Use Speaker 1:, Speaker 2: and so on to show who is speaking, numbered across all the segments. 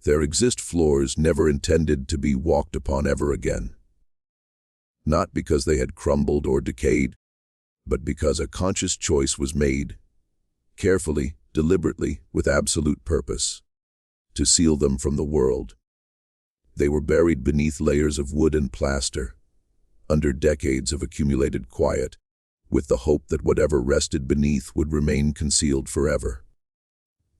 Speaker 1: There exist floors never intended to be walked upon ever again. Not because they had crumbled or decayed, but because a conscious choice was made, carefully, deliberately, with absolute purpose, to seal them from the world. They were buried beneath layers of wood and plaster, under decades of accumulated quiet, with the hope that whatever rested beneath would remain concealed forever.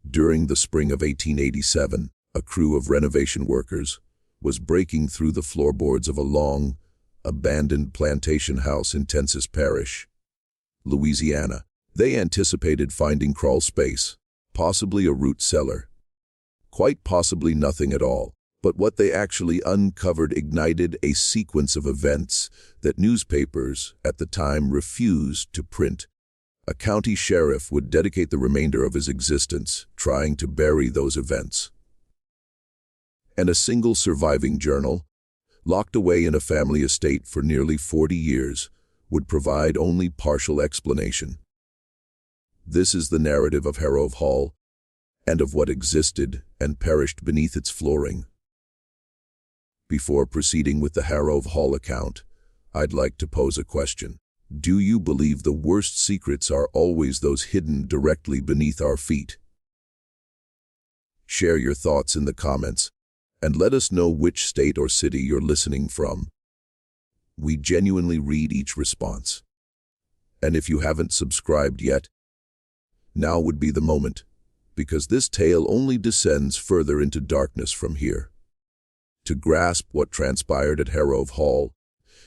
Speaker 1: During the spring of 1887, a crew of renovation workers was breaking through the floorboards of a long, abandoned plantation house in Tensas Parish, Louisiana. They anticipated finding crawl space, possibly a root cellar, quite possibly nothing at all. But what they actually uncovered ignited a sequence of events that newspapers at the time refused to print. A county sheriff would dedicate the remainder of his existence trying to bury those events. And a single surviving journal, locked away in a family estate for nearly 40 years, would provide only partial explanation. This is the narrative of Harrove Hall and of what existed and perished beneath its flooring. Before proceeding with the Harrove Hall account, I'd like to pose a question. Do you believe the worst secrets are always those hidden directly beneath our feet? Share your thoughts in the comments, and let us know which state or city you're listening from. We genuinely read each response. And if you haven't subscribed yet, now would be the moment, because this tale only descends further into darkness from here. To grasp what transpired at Harrove Hall,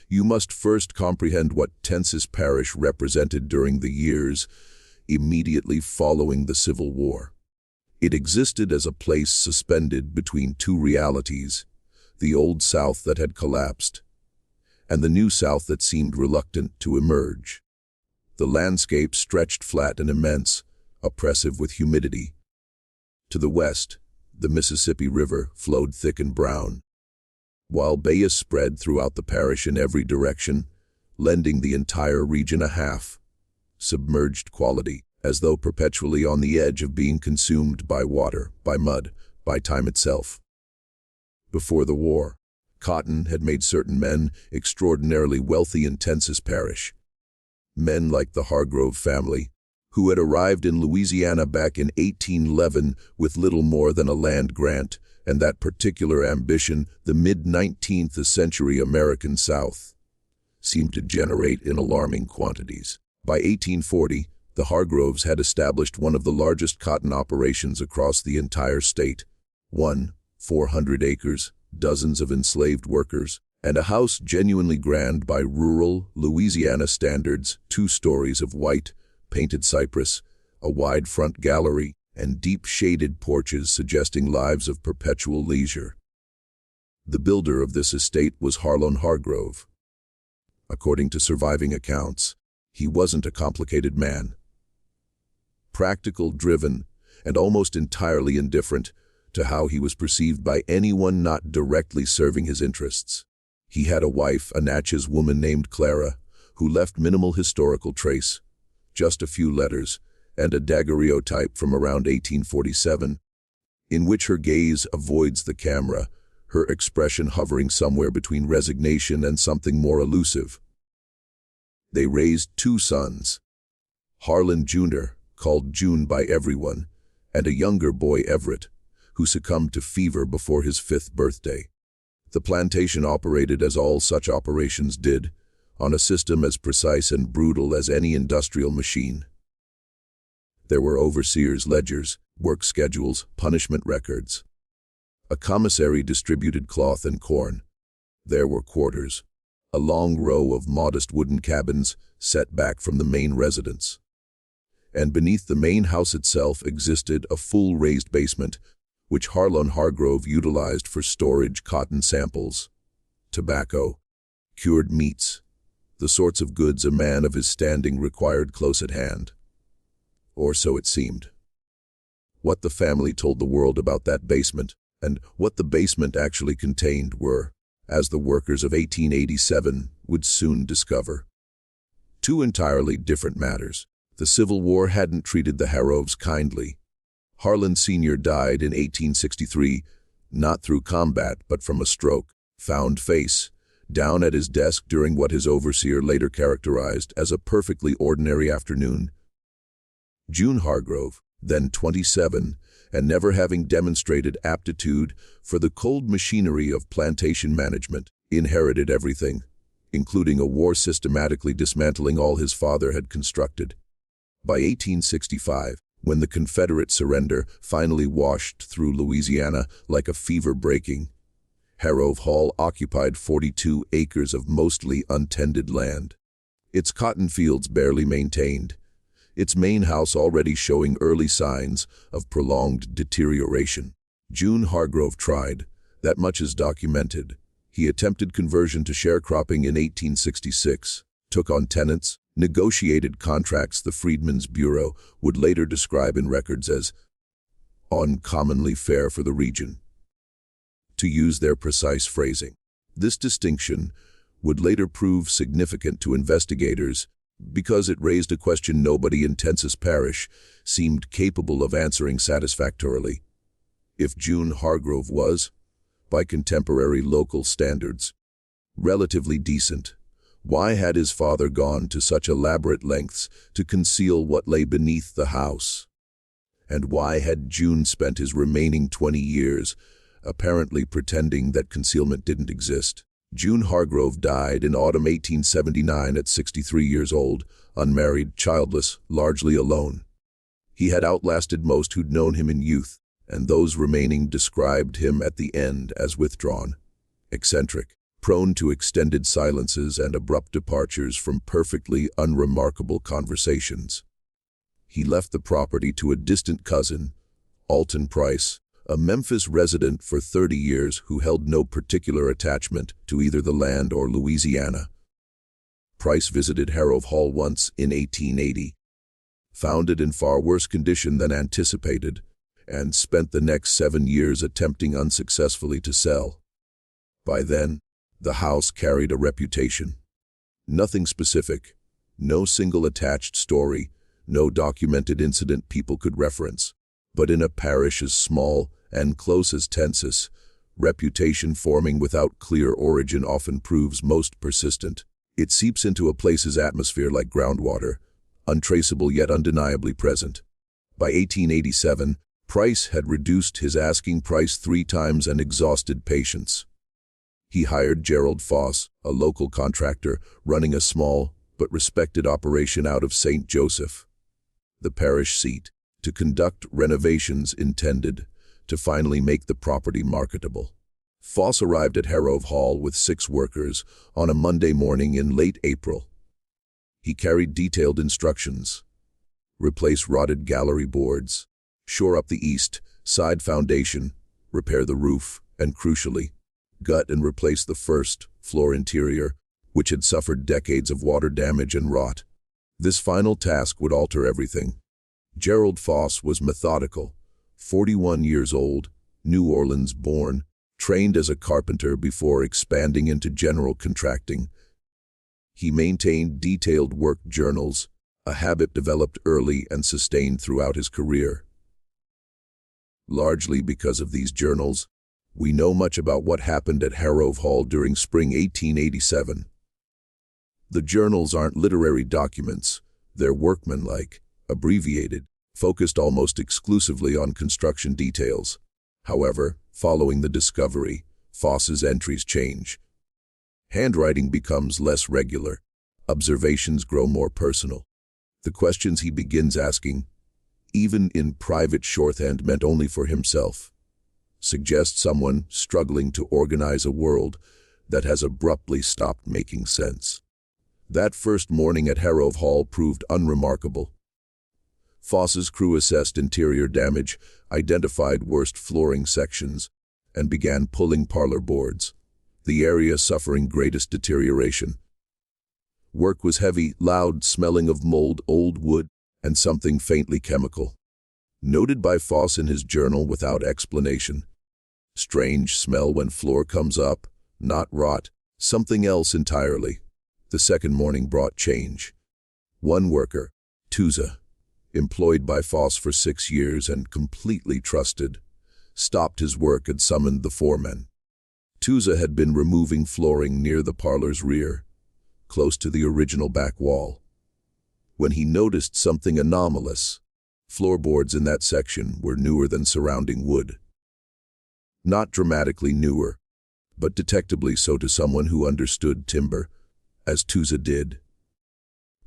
Speaker 1: you must first comprehend what Tensas Parish represented during the years immediately following the Civil War. It existed as a place suspended between two realities, the old South that had collapsed, and the new South that seemed reluctant to emerge. The landscape stretched flat and immense, oppressive with humidity. To the west, the Mississippi River flowed thick and brown, while bayous spread throughout the parish in every direction, lending the entire region a half-submerged quality, as though perpetually on the edge of being consumed by water, by mud, by time itself. Before the war, cotton had made certain men extraordinarily wealthy in Tensas Parish. Men like the Hargrove family, who had arrived in Louisiana back in 1811 with little more than a land grant, and that particular ambition, the mid-19th century American South, seemed to generate in alarming quantities. By 1840, the Hargroves had established one of the largest cotton operations across the entire state. 400 acres, dozens of enslaved workers, and a house genuinely grand by rural Louisiana standards, 2 stories of white, painted cypress, a wide front gallery, and deep shaded porches suggesting lives of perpetual leisure. The builder of this estate was Harlon Hargrove. According to surviving accounts, he wasn't a complicated man. Practical, driven, and almost entirely indifferent to how he was perceived by anyone not directly serving his interests. He had a wife, a Natchez woman named Clara, who left minimal historical trace, just a few letters, and a daguerreotype from around 1847, in which her gaze avoids the camera, her expression hovering somewhere between resignation and something more elusive. They raised 2 sons, Harlan Jr., called June by everyone, and a younger boy, Everett, who succumbed to fever before his 5th birthday. The plantation operated as all such operations did, on a system as precise and brutal as any industrial machine. There were overseers' ledgers, work schedules, punishment records. A commissary distributed cloth and corn. There were quarters, a long row of modest wooden cabins set back from the main residence. And beneath the main house itself existed a full raised basement, which Harlon Hargrove utilized for storage cotton samples, tobacco, cured meats, the sorts of goods a man of his standing required close at hand. Or so it seemed. What the family told the world about that basement, and what the basement actually contained were, as the workers of 1887 would soon discover, 2 entirely different matters. The Civil War hadn't treated the Harroves kindly. Harlan Sr. died in 1863, not through combat but from a stroke, found face, down at his desk during what his overseer later characterized as a perfectly ordinary afternoon. June Hargrove, then 27, and never having demonstrated aptitude for the cold machinery of plantation management, inherited everything, including a war systematically dismantling all his father had constructed. By 1865, when the Confederate surrender finally washed through Louisiana like a fever breaking, Harrove Hall occupied 42 acres of mostly untended land. Its cotton fields barely maintained, its main house already showing early signs of prolonged deterioration. June Hargrove tried, that much is documented. He attempted conversion to sharecropping in 1866, took on tenants, negotiated contracts the Freedmen's Bureau would later describe in records as uncommonly fair for the region, to use their precise phrasing. This distinction would later prove significant to investigators because it raised a question nobody in Tensas Parish seemed capable of answering satisfactorily. If June Hargrove was, by contemporary local standards, relatively decent, why had his father gone to such elaborate lengths to conceal what lay beneath the house? And why had June spent his remaining 20 years apparently pretending that concealment didn't exist? June Hargrove died in autumn 1879 at 63 years old, unmarried, childless, largely alone. He had outlasted most who'd known him in youth, and those remaining described him at the end as withdrawn, eccentric, prone to extended silences and abrupt departures from perfectly unremarkable conversations. He left the property to a distant cousin, Alton Price, a Memphis resident for 30 years who held no particular attachment to either the land or Louisiana. Price visited Harrove Hall once in 1880, found it in far worse condition than anticipated, and spent the next 7 years attempting unsuccessfully to sell. By then, the house carried a reputation. Nothing specific, no single attached story, no documented incident people could reference. But in a parish as small and close as Tensas, reputation forming without clear origin often proves most persistent. It seeps into a place's atmosphere like groundwater, untraceable yet undeniably present. By 1887, Price had reduced his asking price 3 times and exhausted patience. He hired Gerald Foss, a local contractor running a small but respected operation out of St. Joseph, the parish seat, to conduct renovations intended to finally make the property marketable. Foss arrived at Harrove Hall with 6 workers on a Monday morning in late April. He carried detailed instructions: replace rotted gallery boards, shore up the east side foundation, repair the roof, and crucially, gut and replace the first floor interior, which had suffered decades of water damage and rot. This final task would alter everything. Gerald Foss was methodical, 41 years old, New Orleans born, trained as a carpenter before expanding into general contracting. He maintained detailed work journals, a habit developed early and sustained throughout his career. Largely because of these journals, we know much about what happened at Harrove Hall during spring 1887. The journals aren't literary documents, they're workmanlike, abbreviated, focused almost exclusively on construction details. However, following the discovery, Foss's entries change. Handwriting becomes less regular. Observations grow more personal. The questions he begins asking, even in private shorthand meant only for himself, suggest someone struggling to organize a world that has abruptly stopped making sense. That first morning at Harrove Hall proved unremarkable. Foss's crew assessed interior damage, identified worst flooring sections, and began pulling parlor boards, the area suffering greatest deterioration. Work was heavy, loud, smelling of mold, old wood, and something faintly chemical. Noted by Foss in his journal without explanation. Strange smell when floor comes up, not rot, something else entirely. The second morning brought change. One worker, Tusa, employed by Foss for 6 years and completely trusted, stopped his work and summoned the foreman. Tusa had been removing flooring near the parlor's rear, close to the original back wall, when he noticed something anomalous. Floorboards in that section were newer than surrounding wood. Not dramatically newer, but detectably so to someone who understood timber, as Tusa did.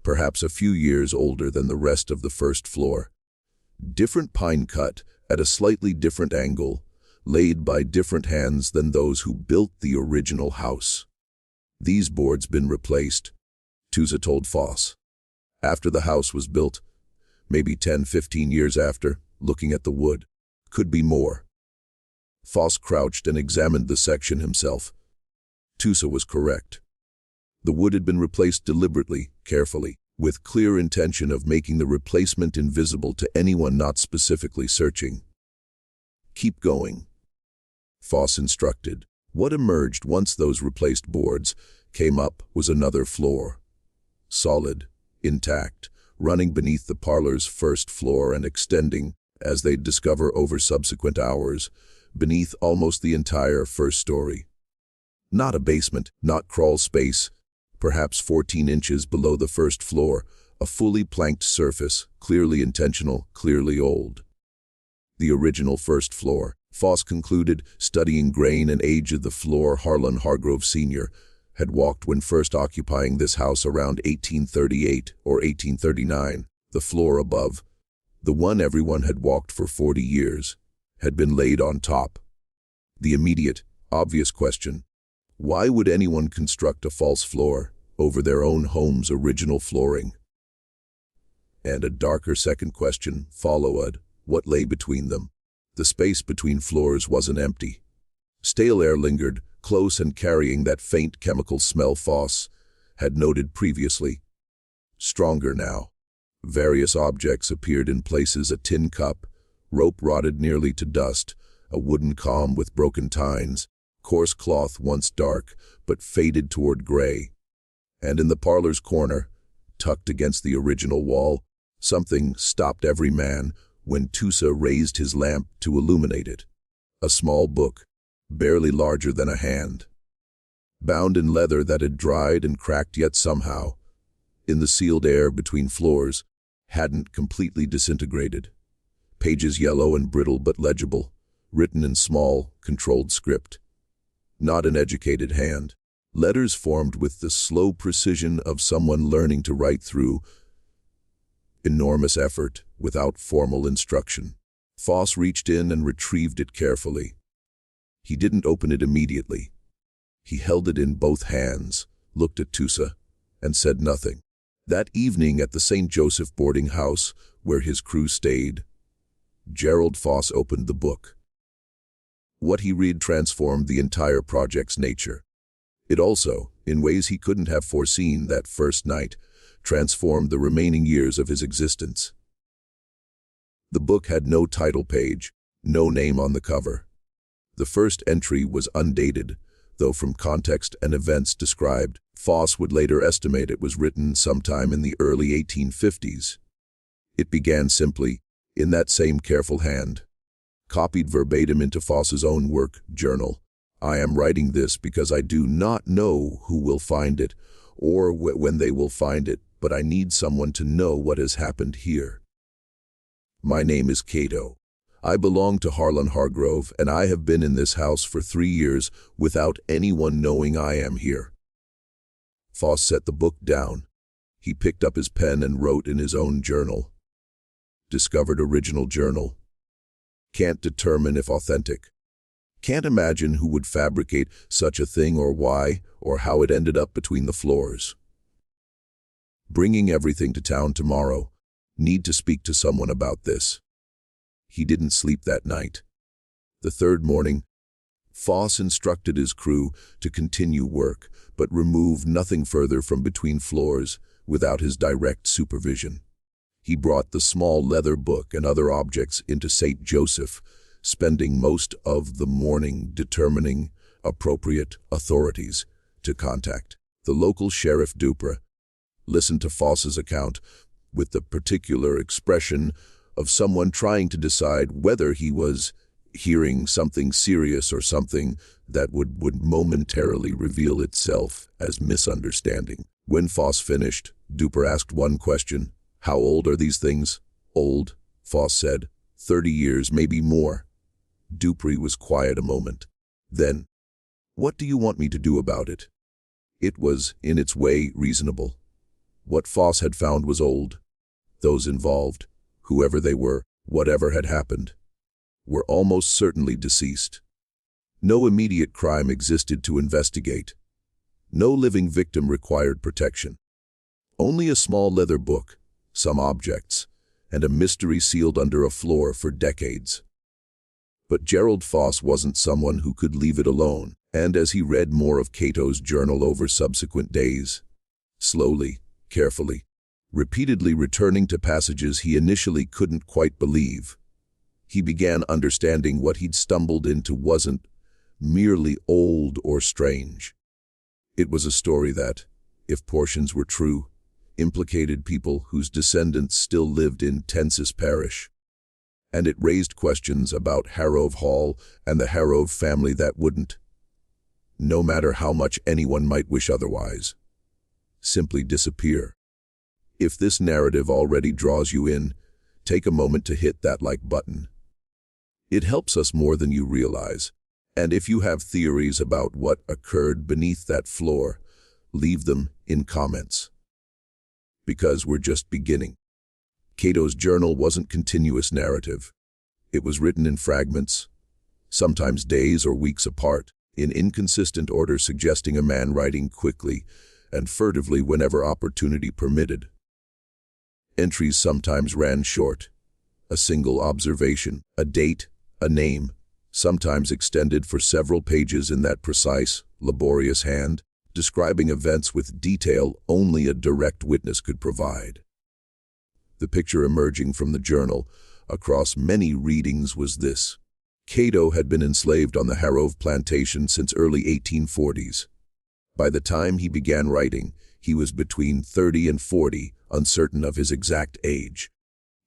Speaker 1: Perhaps a few years older than the rest of the first floor. Different pine cut at a slightly different angle, laid by different hands than those who built the original house. These boards been replaced, Tusa told Foss. After the house was built, maybe 10-15 years after, looking at the wood. Could be more. Foss crouched and examined the section himself. Tusa was correct. The wood had been replaced deliberately, carefully, with clear intention of making the replacement invisible to anyone not specifically searching. Keep going, Foss instructed. What emerged once those replaced boards came up was another floor. Solid, intact, running beneath the parlor's first floor and extending, as they'd discover over subsequent hours, beneath almost the entire first story. Not a basement, not crawl space, perhaps 14 inches below the first floor, a fully planked surface, clearly intentional, clearly old. The original first floor, Foss concluded, studying grain and age of the floor Harlan Hargrove Sr. had walked when first occupying this house around 1838 or 1839. The floor above, the one everyone had walked for 40 years, had been laid on top. The immediate, obvious question: why would anyone construct a false floor over their own home's original flooring? And a darker second question followed: what lay between them? The space between floors wasn't empty. Stale air lingered, close and carrying that faint chemical smell Foss had noted previously. Stronger now. Various objects appeared in places: a tin cup, rope rotted nearly to dust, a wooden comb with broken tines, coarse cloth once dark but faded toward gray. And in the parlor's corner, tucked against the original wall, something stopped every man when Tusa raised his lamp to illuminate it. A small book, barely larger than a hand, bound in leather that had dried and cracked, yet somehow, in the sealed air between floors, hadn't completely disintegrated. Pages yellow and brittle but legible, written in small, controlled script. Not an educated hand. Letters formed with the slow precision of someone learning to write through enormous effort, without formal instruction. Foss reached in and retrieved it carefully. He didn't open it immediately. He held it in both hands, looked at Tusa, and said nothing. That evening at the St. Joseph boarding house, where his crew stayed, Gerald Foss opened the book. What he read transformed the entire project's nature. It also, in ways he couldn't have foreseen that first night, transformed the remaining years of his existence. The book had no title page, no name on the cover. The first entry was undated, though from context and events described, Foss would later estimate it was written sometime in the early 1850s. It began simply, in that same careful hand. Copied verbatim into Foss's own work journal. I am writing this because I do not know who will find it, or when they will find it, but I need someone to know what has happened here. My name is Cato. I belong to Harlan Hargrove, and I have been in this house for 3 years without anyone knowing I am here. Foss set the book down. He picked up his pen and wrote in his own journal. Discovered original journal. Can't determine if authentic. Can't imagine who would fabricate such a thing or why, or how it ended up between the floors. Bringing everything to town tomorrow. Need to speak to someone about this. He didn't sleep that night. The third morning, Foss instructed his crew to continue work, but remove nothing further from between floors without his direct supervision. He brought the small leather book and other objects into St. Joseph, spending most of the morning determining appropriate authorities to contact. The local sheriff Dupre listened to Foss's account with the particular expression of someone trying to decide whether he was hearing something serious or something that would momentarily reveal itself as misunderstanding. When Foss finished, Duper asked one question: "How old are these things?" "Old," Foss said. 30 years, maybe more." Dupree was quiet a moment. Then, "What do you want me to do about it?" It was, in its way, reasonable. What Foss had found was old. Those involved, whoever they were, whatever had happened, were almost certainly deceased. No immediate crime existed to investigate. No living victim required protection. Only a small leather book, some objects, and a mystery sealed under a floor for decades. But Gerald Foss wasn't someone who could leave it alone, and as he read more of Cato's journal over subsequent days, slowly, carefully, repeatedly returning to passages he initially couldn't quite believe, he began understanding what he'd stumbled into wasn't merely old or strange. It was a story that, if portions were true, implicated people whose descendants still lived in Tensis Parish. And it raised questions about Harrove Hall and the Harrove family that wouldn't, no matter how much anyone might wish otherwise, simply disappear. If this narrative already draws you in, take a moment to hit that like button. It helps us more than you realize. And if you have theories about what occurred beneath that floor, leave them in comments. Because we're just beginning. Cato's journal wasn't continuous narrative. It was written in fragments, sometimes days or weeks apart, in inconsistent order, suggesting a man writing quickly and furtively whenever opportunity permitted. Entries sometimes ran short: a single observation, a date, a name, sometimes extended for several pages in that precise, laborious hand, describing events with detail only a direct witness could provide. The picture emerging from the journal across many readings was this: Cato had been enslaved on the Harrove Plantation since early 1840s. By the time he began writing, he was between 30 and 40, uncertain of his exact age.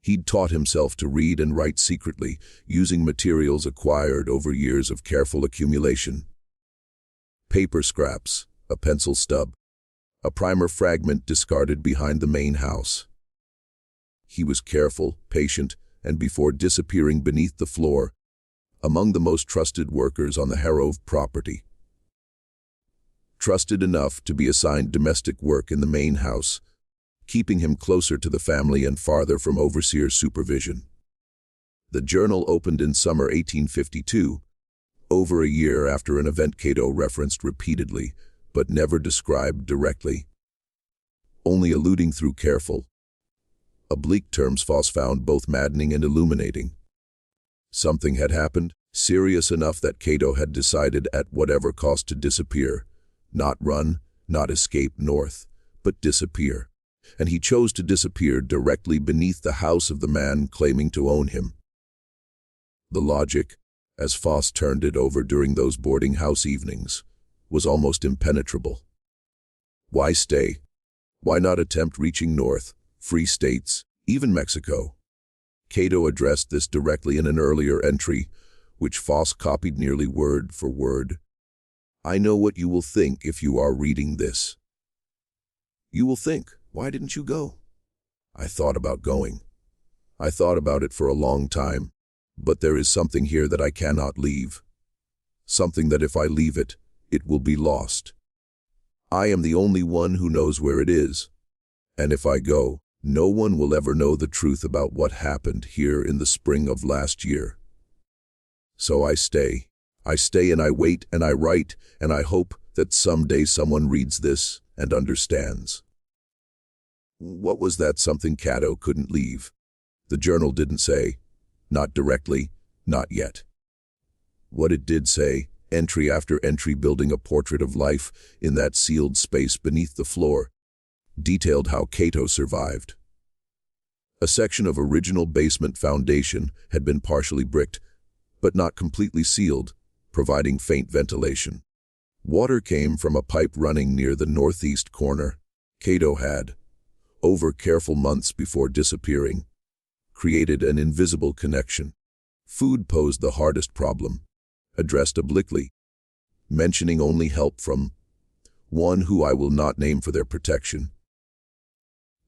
Speaker 1: He'd taught himself to read and write secretly, using materials acquired over years of careful accumulation. Paper scraps, a pencil stub, a primer fragment discarded behind the main house. He was careful, patient, and before disappearing beneath the floor, among the most trusted workers on the Harrove property. Trusted enough to be assigned domestic work in the main house, keeping him closer to the family and farther from overseer supervision. The journal opened in summer 1852, over a year after an event Cato referenced repeatedly, but never described directly, only alluding through careful, oblique terms Foss found both maddening and illuminating. Something had happened, serious enough that Cato had decided at whatever cost to disappear, not run, not escape north, but disappear. And he chose to disappear directly beneath the house of the man claiming to own him. The logic, as Foss turned it over during those boarding house evenings, was almost impenetrable. Why stay? Why not attempt reaching north, free states, even Mexico? Cato addressed this directly in an earlier entry, which Foss copied nearly word for word. "I know what you will think if you are reading this. You will think, why didn't you go? I thought about going. I thought about it for a long time, but there is something here that I cannot leave. Something that if I leave it, it will be lost. I am the only one who knows where it is. And if I go, no one will ever know the truth about what happened here in the spring of last year. So I stay. I stay and I wait and I write and I hope that someday someone reads this and understands." What was that something Cato couldn't leave? The journal didn't say. Not directly, not yet. What it did say, entry after entry building a portrait of life in that sealed space beneath the floor, detailed how Cato survived. A section of original basement foundation had been partially bricked, but not completely sealed, providing faint ventilation. Water came from a pipe running near the northeast corner. Cato had, over careful months before disappearing, created an invisible connection, Food posed the hardest problem, addressed obliquely, mentioning only help from one who I will not name for their protection.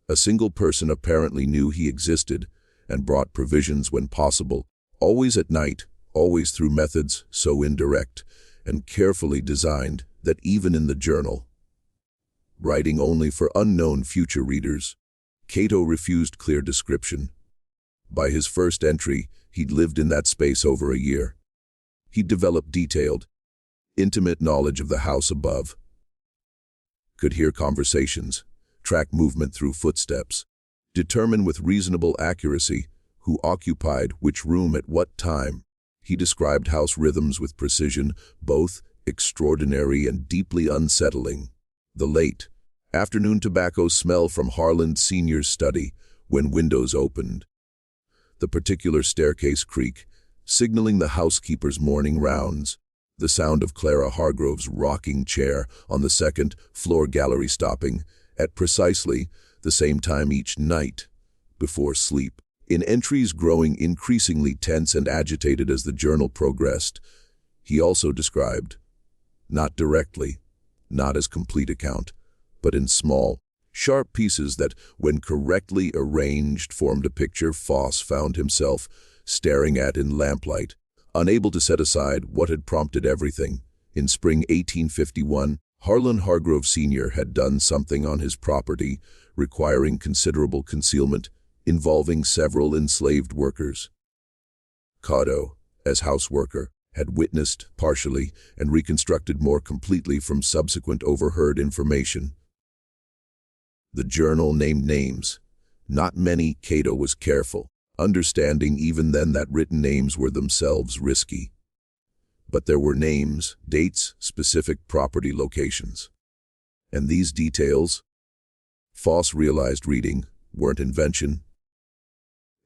Speaker 1: A single person apparently knew he existed and brought provisions when possible, always at night, always through methods so indirect and carefully designed that even in the journal, writing only for unknown future readers, Cato refused clear description. By his first entry, he'd lived in that space over a year. He'd developed detailed, intimate knowledge of the house above, could hear conversations, track movement through footsteps, determine with reasonable accuracy who occupied which room at what time. He described house rhythms with precision, both extraordinary and deeply unsettling. The late afternoon tobacco smell from Harland Sr.'s study when windows opened. The particular staircase creak, signaling the housekeeper's morning rounds. The sound of Clara Hargrove's rocking chair on the second-floor gallery stopping at precisely the same time each night before sleep. In entries growing increasingly tense and agitated as the journal progressed, he also described, not directly, not as complete account, but in small, sharp pieces that, when correctly arranged, formed a picture Foss found himself staring at in lamplight, unable to set aside what had prompted everything. In spring 1851, Harlan Hargrove Sr. had done something on his property requiring considerable concealment, involving several enslaved workers. Cato, as house worker, had witnessed partially and reconstructed more completely from subsequent overheard information. The journal named names. Not many. Cato was careful, understanding even then that written names were themselves risky. But there were names, dates, specific property locations. And these details, Foss realized reading, weren't invention.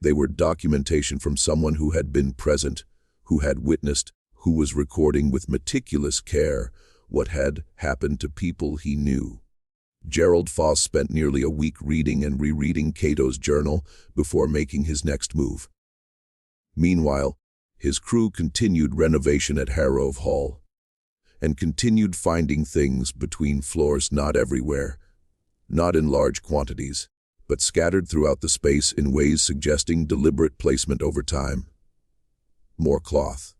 Speaker 1: They were documentation from someone who had been present, who had witnessed, who was recording with meticulous care what had happened to people he knew. Gerald Foss spent nearly a week reading and rereading Cato's journal before making his next move. Meanwhile, his crew continued renovation at Harrove Hall, and continued finding things between floors, not everywhere, not in large quantities, but scattered throughout the space in ways suggesting deliberate placement over time. More cloth.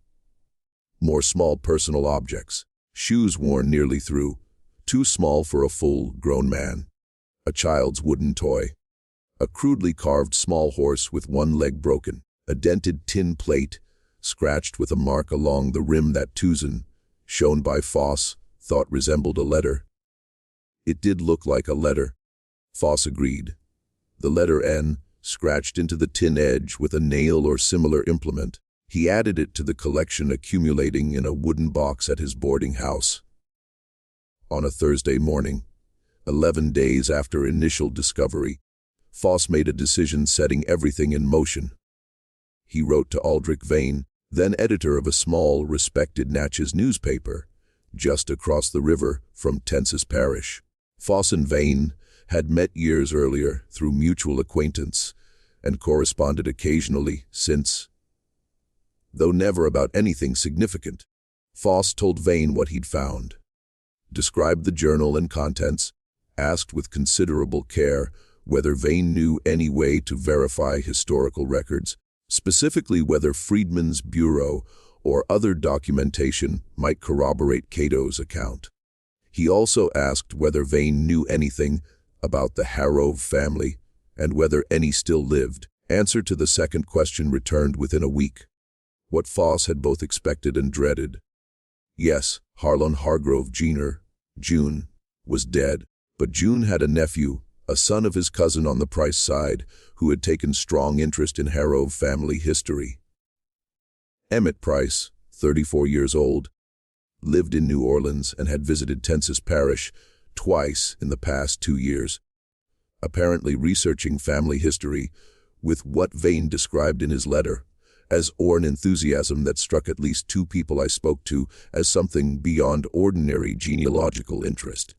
Speaker 1: More small personal objects. Shoes worn nearly through, too small for a full-grown man. A child's wooden toy. A crudely carved small horse with one leg broken. A dented tin plate, scratched with a mark along the rim that Tuzin, shown by Foss, thought resembled a letter. It did look like a letter, Foss agreed. The letter N, scratched into the tin edge with a nail or similar implement. He added it to the collection accumulating in a wooden box at his boarding house. On a Thursday morning, 11 days after initial discovery, Foss made a decision setting everything in motion. He wrote to Aldrich Vane, then editor of a small, respected Natchez newspaper, just across the river from Tensis Parish. Foss and Vane had met years earlier through mutual acquaintance and corresponded occasionally since, though never about anything significant. Foss told Vane what he'd found, described the journal and contents, asked with considerable care whether Vane knew any way to verify historical records, specifically whether Friedman's Bureau or other documentation might corroborate Cato's account. He also asked whether Vane knew anything about the Harrove family and whether any still lived. Answer to the second question returned within a week. What Foss had both expected and dreaded. Yes, Harlan Hargrove Jr., June, was dead, but June had a nephew, a son of his cousin on the Price side, who had taken strong interest in Harrove family history. Emmett Price, 34 years old, lived in New Orleans and had visited Tensis Parish twice in the past 2 years, apparently researching family history with what Vane described in his letter as an enthusiasm that struck at least 2 people I spoke to as something beyond ordinary genealogical interest.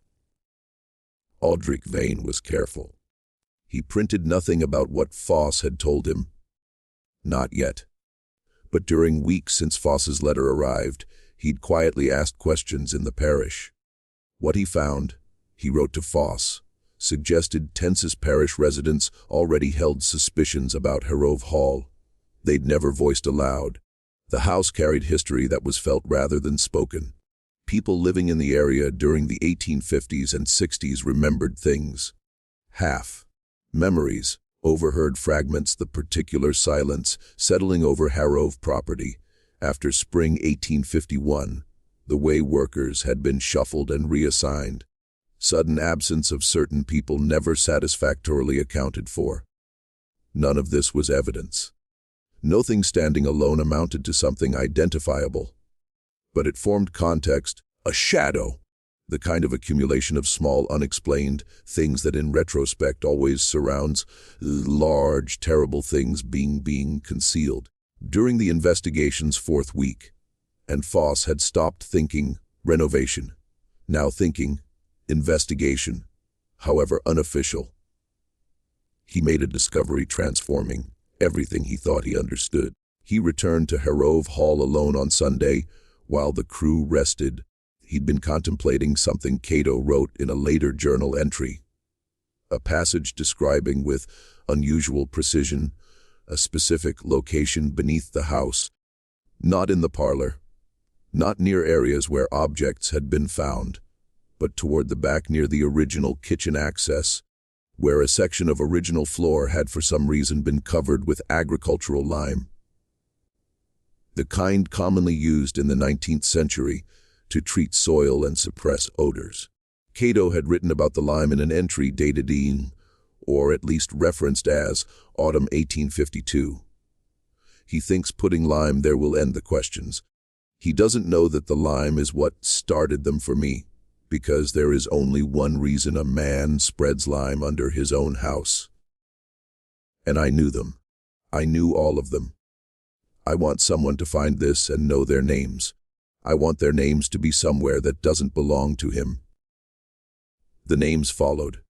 Speaker 1: Aldrich Vane was careful. He printed nothing about what Foss had told him. Not yet. But during weeks since Foss's letter arrived, he'd quietly asked questions in the parish. What he found, he wrote to Foss, suggested Tensis parish residents already held suspicions about Harrove Hall. They'd never voiced aloud. The house carried history that was felt rather than spoken. People living in the area during the 1850s and 60s remembered things. Half. Memories, overheard fragments, the particular silence settling over Harrove property after spring 1851, the way workers had been shuffled and reassigned. Sudden absence of certain people never satisfactorily accounted for. None of this was evidence. Nothing standing alone amounted to something identifiable. But it formed context, a shadow, the kind of accumulation of small, unexplained things that in retrospect always surrounds large, terrible things being concealed. During the investigation's fourth week, and Foss had stopped thinking renovation, now thinking investigation, however unofficial. He made a discovery transforming everything he thought he understood. He returned to Harrove Hall alone on Sunday while the crew rested. He'd been contemplating something Cato wrote in a later journal entry, a passage describing with unusual precision a specific location beneath the house, not in the parlor, not near areas where objects had been found, but toward the back near the original kitchen access, where a section of original floor had for some reason been covered with agricultural lime, the kind commonly used in the 19th century to treat soil and suppress odors. Cato had written about the lime in an entry dated in, or at least referenced as, autumn 1852. He thinks putting lime there will end the questions. He doesn't know that the lime is what started them for me, because there is only one reason a man spreads lime under his own house. And I knew them. I knew all of them. I want someone to find this and know their names. I want their names to be somewhere that doesn't belong to him. The names followed.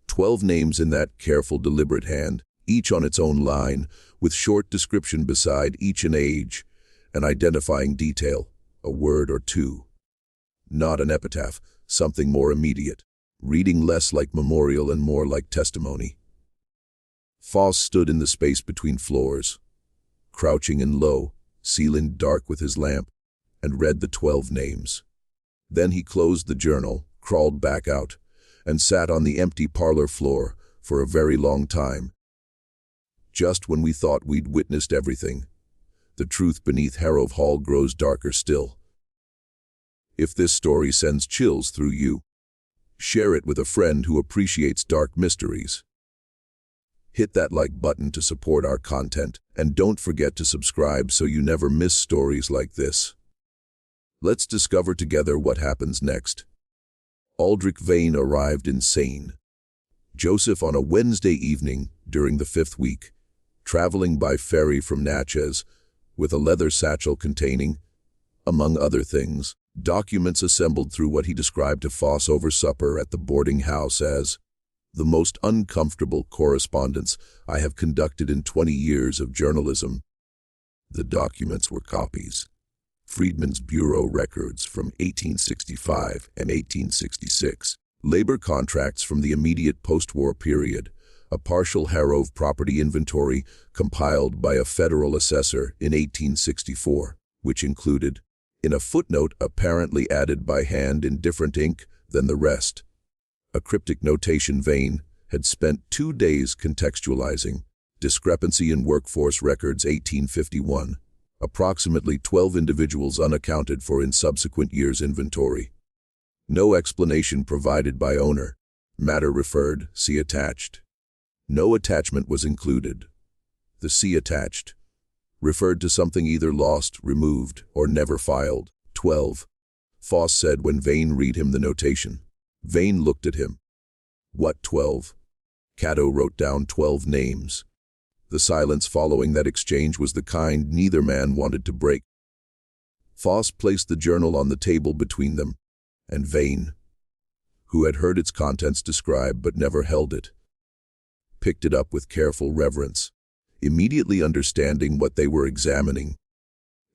Speaker 1: 12 names in that careful, deliberate hand, each on its own line, with short description beside each an age, an identifying detail, a word or two. Not an epitaph, something more immediate, reading less like memorial and more like testimony. Foss stood in the space between floors, crouching and low, ceiling dark with his lamp, and read the 12 names. Then he closed the journal, crawled back out, and sat on the empty parlor floor for a very long time. Just when we thought we'd witnessed everything, the truth beneath Harrove Hall grows darker still. If this story sends chills through you, share it with a friend who appreciates dark mysteries. Hit that like button to support our content, and don't forget to subscribe so you never miss stories like this. Let's discover together what happens next. Aldrich Vane arrived insane. Joseph on a Wednesday evening during the 5th week, traveling by ferry from Natchez, with a leather satchel containing, among other things, documents assembled through what he described to Foss over supper at the boarding house as the most uncomfortable correspondence I have conducted in 20 years of journalism. The documents were copies. Freedmen's Bureau records from 1865 and 1866, labor contracts from the immediate post-war period, a partial Harrove property inventory compiled by a federal assessor in 1864, which included, in a footnote apparently added by hand in different ink than the rest, a cryptic notation Vane had spent 2 days contextualizing, discrepancy in workforce records 1851, approximately 12 individuals unaccounted for in subsequent years' inventory. No explanation provided by owner, matter referred, see attached. No attachment was included. The see attached referred to something either lost, removed, or never filed. 12. Foss said when Vane read him the notation. Vane looked at him. What 12? Cato wrote down 12 names. The silence following that exchange was the kind neither man wanted to break. Foss placed the journal on the table between them, and Vane, who had heard its contents described but never held it, picked it up with careful reverence. immediately understanding what they were examining.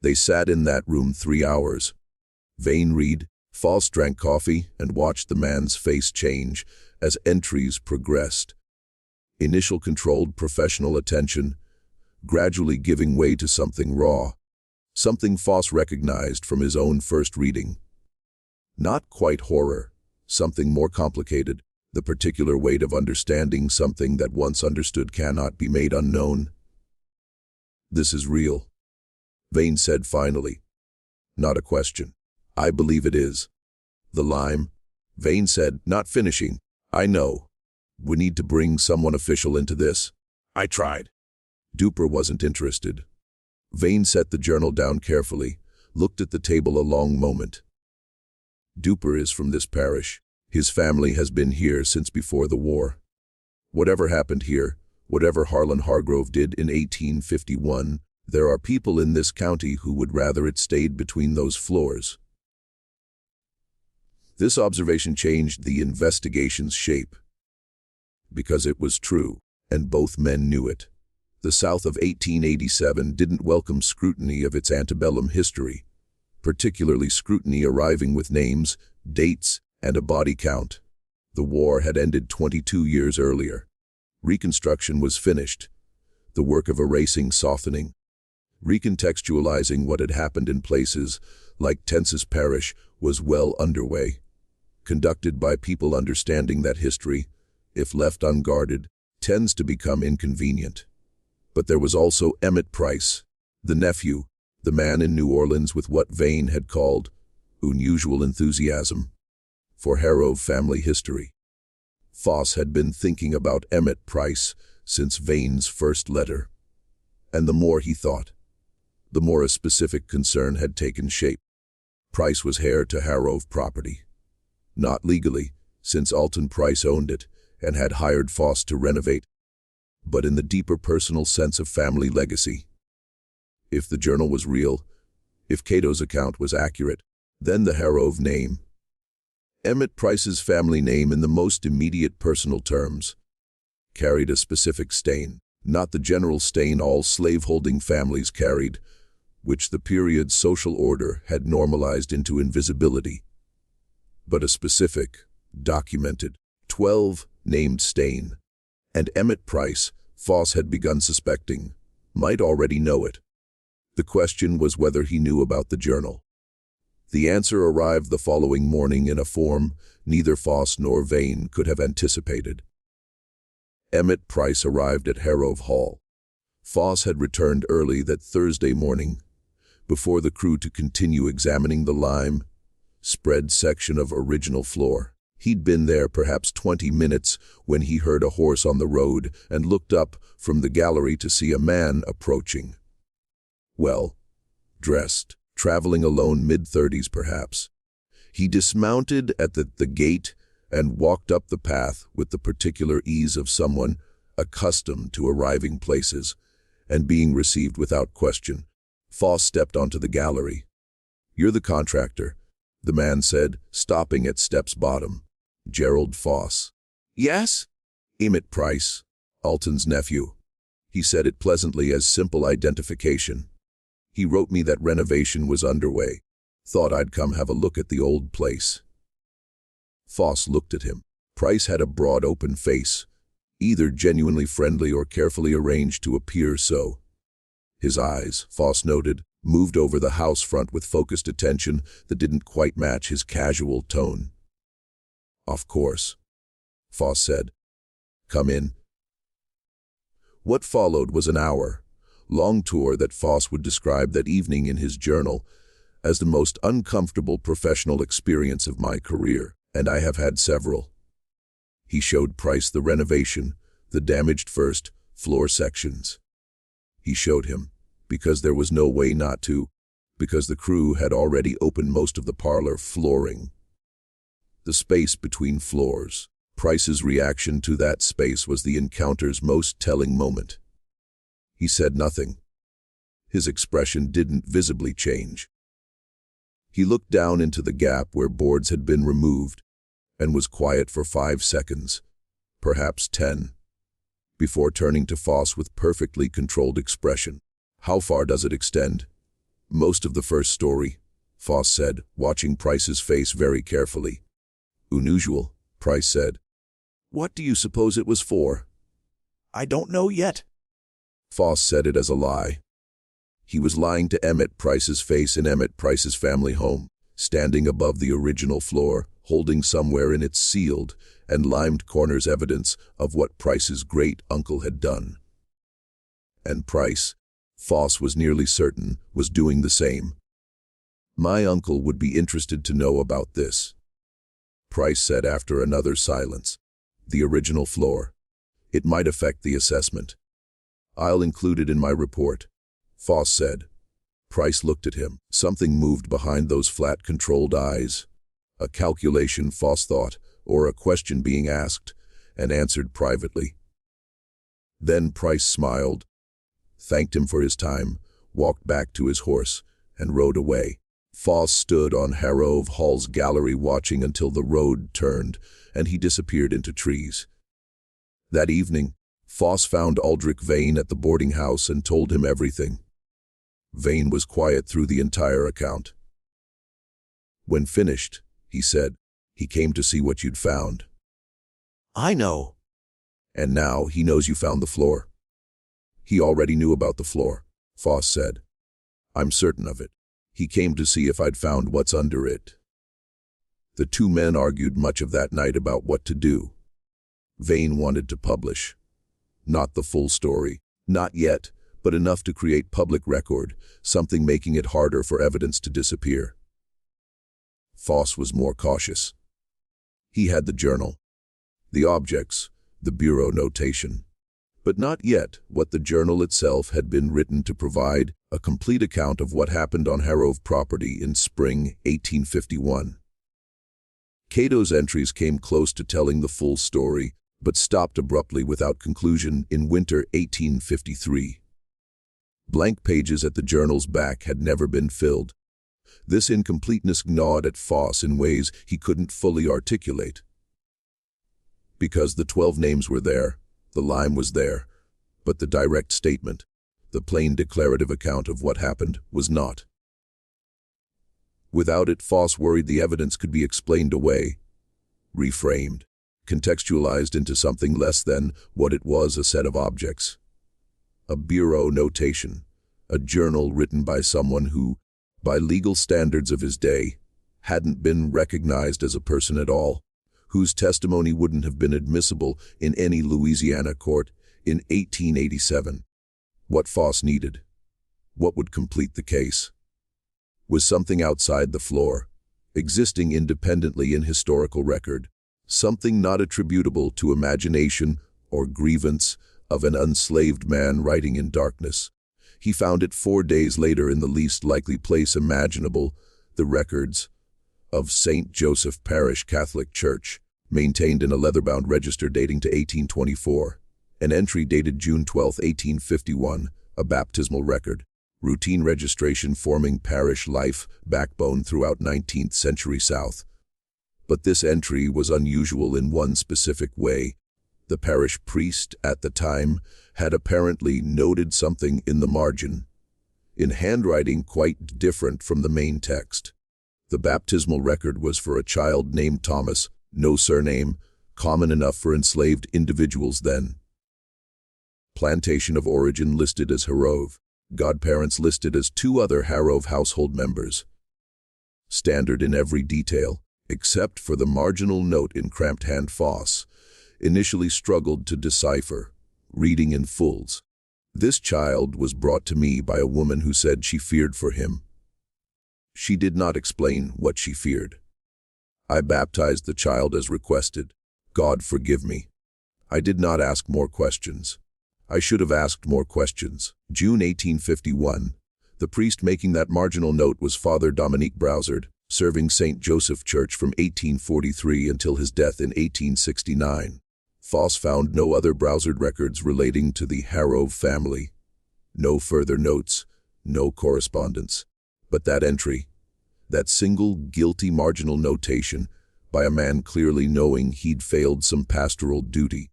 Speaker 1: They sat in that room 3 hours. Vane read, Foss drank coffee and watched the man's face change as entries progressed. Initial controlled professional attention, gradually giving way to something raw, something Foss recognized from his own first reading. Not quite horror, something more complicated, the particular weight of understanding something that once understood cannot be made unknown. This is real, Vane said finally. Not a question. I believe it is. The lime, Vane said, not finishing. I know. We need to bring someone official into this. I tried. Duper wasn't interested. Vane set the journal down carefully, looked at the table a long moment. Duper is from this parish. His family has been here since before the war. Whatever happened here, whatever Harlan Hargrove did in 1851, there are people in this county who would rather it stayed between those floors. This observation changed the investigation's shape. Because it was true, and both men knew it. The South of 1887 didn't welcome scrutiny of its antebellum history, particularly scrutiny arriving with names, dates, and a body count. The war had ended 22 years earlier. Reconstruction was finished, the work of erasing, softening, recontextualizing what had happened in places like Tenses Parish was well underway, conducted by people understanding that history, if left unguarded, tends to become inconvenient. But there was also Emmett Price, the nephew, the man in New Orleans with what Vane had called unusual enthusiasm for Hargrove family history. Foss had been thinking about Emmett Price since Vane's first letter. And the more he thought, the more a specific concern had taken shape. Price was heir to Hargrove property. Not legally, since Alton Price owned it and had hired Foss to renovate, but in the deeper personal sense of family legacy. If the journal was real, if Cato's account was accurate, then the Hargrove name, Emmett Price's family name in the most immediate personal terms, carried a specific stain, not the general stain all slave-holding families carried, which the period's social order had normalized into invisibility, but a specific, documented, 12-named stain. And Emmett Price, Foss had begun suspecting, might already know it. The question was whether he knew about the journal. The answer arrived the following morning in a form neither Foss nor Vane could have anticipated. Emmett Price arrived at Hargrove Hall. Foss had returned early that Thursday morning, before the crew to continue examining the lime spread section of original floor. He'd been there perhaps 20 minutes when he heard a horse on the road and looked up from the gallery to see a man approaching. Well, dressed, traveling alone, mid-30s perhaps. He dismounted at the gate and walked up the path with the particular ease of someone accustomed to arriving places and being received without question. Foss stepped onto the gallery. "You're the contractor," the man said, stopping at steps bottom. "Gerald Foss." "Yes?" "Emmett Price, Alton's nephew." He said it pleasantly as simple identification. "He wrote me that renovation was underway. Thought I'd come have a look at the old place." Foss looked at him. Price had a broad open face, either genuinely friendly or carefully arranged to appear so. His eyes, Foss noted, moved over the house front with focused attention that didn't quite match his casual tone. "Of course," Foss said. "Come in." What followed was an hour-long tour that Foss would describe that evening in his journal as the most uncomfortable professional experience of my career, and I have had several. He showed Price the renovation, the damaged first floor sections. He showed him, because there was no way not to, because the crew had already opened most of the parlor flooring. The space between floors. Price's reaction to that space was the encounter's most telling moment. He said nothing. His expression didn't visibly change. He looked down into the gap where boards had been removed and was quiet for 5 seconds, perhaps 10. before turning to Foss with perfectly controlled expression. "How far does it extend?" "Most of the first story," Foss said, watching Price's face very carefully. "Unusual," Price said. "What do you suppose it was for?"
Speaker 2: I don't know yet.
Speaker 1: Foss said it as a lie. He was lying to Emmett Price's face in Emmett Price's family home, standing above the original floor, holding somewhere in its sealed and limed corners evidence of what Price's great-uncle had done. And Price, Foss was nearly certain, was doing the same. "My uncle would be interested to know about this," Price said after another silence. "The original floor. It might affect the assessment." "I'll include it in my report," Foss said. Price looked at him. Something moved behind those flat, controlled eyes. A calculation, Foss thought, or a question being asked, and answered privately. Then Price smiled, thanked him for his time, walked back to his horse, and rode away. Foss stood on Harrove Hall's gallery watching until the road turned, and he disappeared into trees. That evening, Foss found Aldrich Vane at the boarding house and told him everything. Vane was quiet through the entire account. "When finished," he said, "he came to see what you'd found."
Speaker 2: I know.
Speaker 1: "And now he knows you found the floor." "He already knew about the floor," Foss said. "I'm certain of it. He came to see if I'd found what's under it." The two men argued much of that night about what to do. Vane wanted to publish. Not the full story, not yet, but enough to create public record, something making it harder for evidence to disappear. Foss was more cautious. He had the journal, the objects, the bureau notation, but not yet what the journal itself had been written to provide, a complete account of what happened on Harrove property in spring 1851. Cato's entries came close to telling the full story, but stopped abruptly without conclusion in winter 1853. Blank pages at the journal's back had never been filled. This incompleteness gnawed at Foss in ways he couldn't fully articulate. Because the 12 names were there, the lime was there, but the direct statement, the plain declarative account of what happened, was not. Without it, Foss worried the evidence could be explained away, reframed, contextualized into something less than what it was, a set of objects. A bureau notation, a journal written by someone who, by legal standards of his day, hadn't been recognized as a person at all, whose testimony wouldn't have been admissible in any Louisiana court in 1887. What Foss needed, what would complete the case, was something outside the floor, existing independently in historical record, something not attributable to imagination or grievance of an unslaved man writing in darkness. He found it 4 days later in the least likely place imaginable, the records of St. Joseph Parish Catholic Church, maintained in a leather-bound register dating to 1824, an entry dated June 12, 1851, a baptismal record, routine registration forming parish life backbone throughout 19th century South. But this entry was unusual in one specific way. The parish priest at the time had apparently noted something in the margin, in handwriting quite different from the main text. The baptismal record was for a child named Thomas, no surname, common enough for enslaved individuals then. Plantation of origin listed as Harrove, godparents listed as 2 other Harrove household members. Standard in every detail, except for the marginal note in cramped hand. Foss initially struggled to decipher, reading in fulls. "This child was brought to me by a woman who said she feared for him. She did not explain what she feared. I baptized the child as requested. God forgive me. I did not ask more questions. I should have asked more questions." June 1851. The priest making that marginal note was Father Dominique Brousard, serving St. Joseph Church from 1843 until his death in 1869. Foss found no other Brousard records relating to the Harrove family. No further notes, no correspondence. But that entry, that single guilty marginal notation by a man clearly knowing he'd failed some pastoral duty,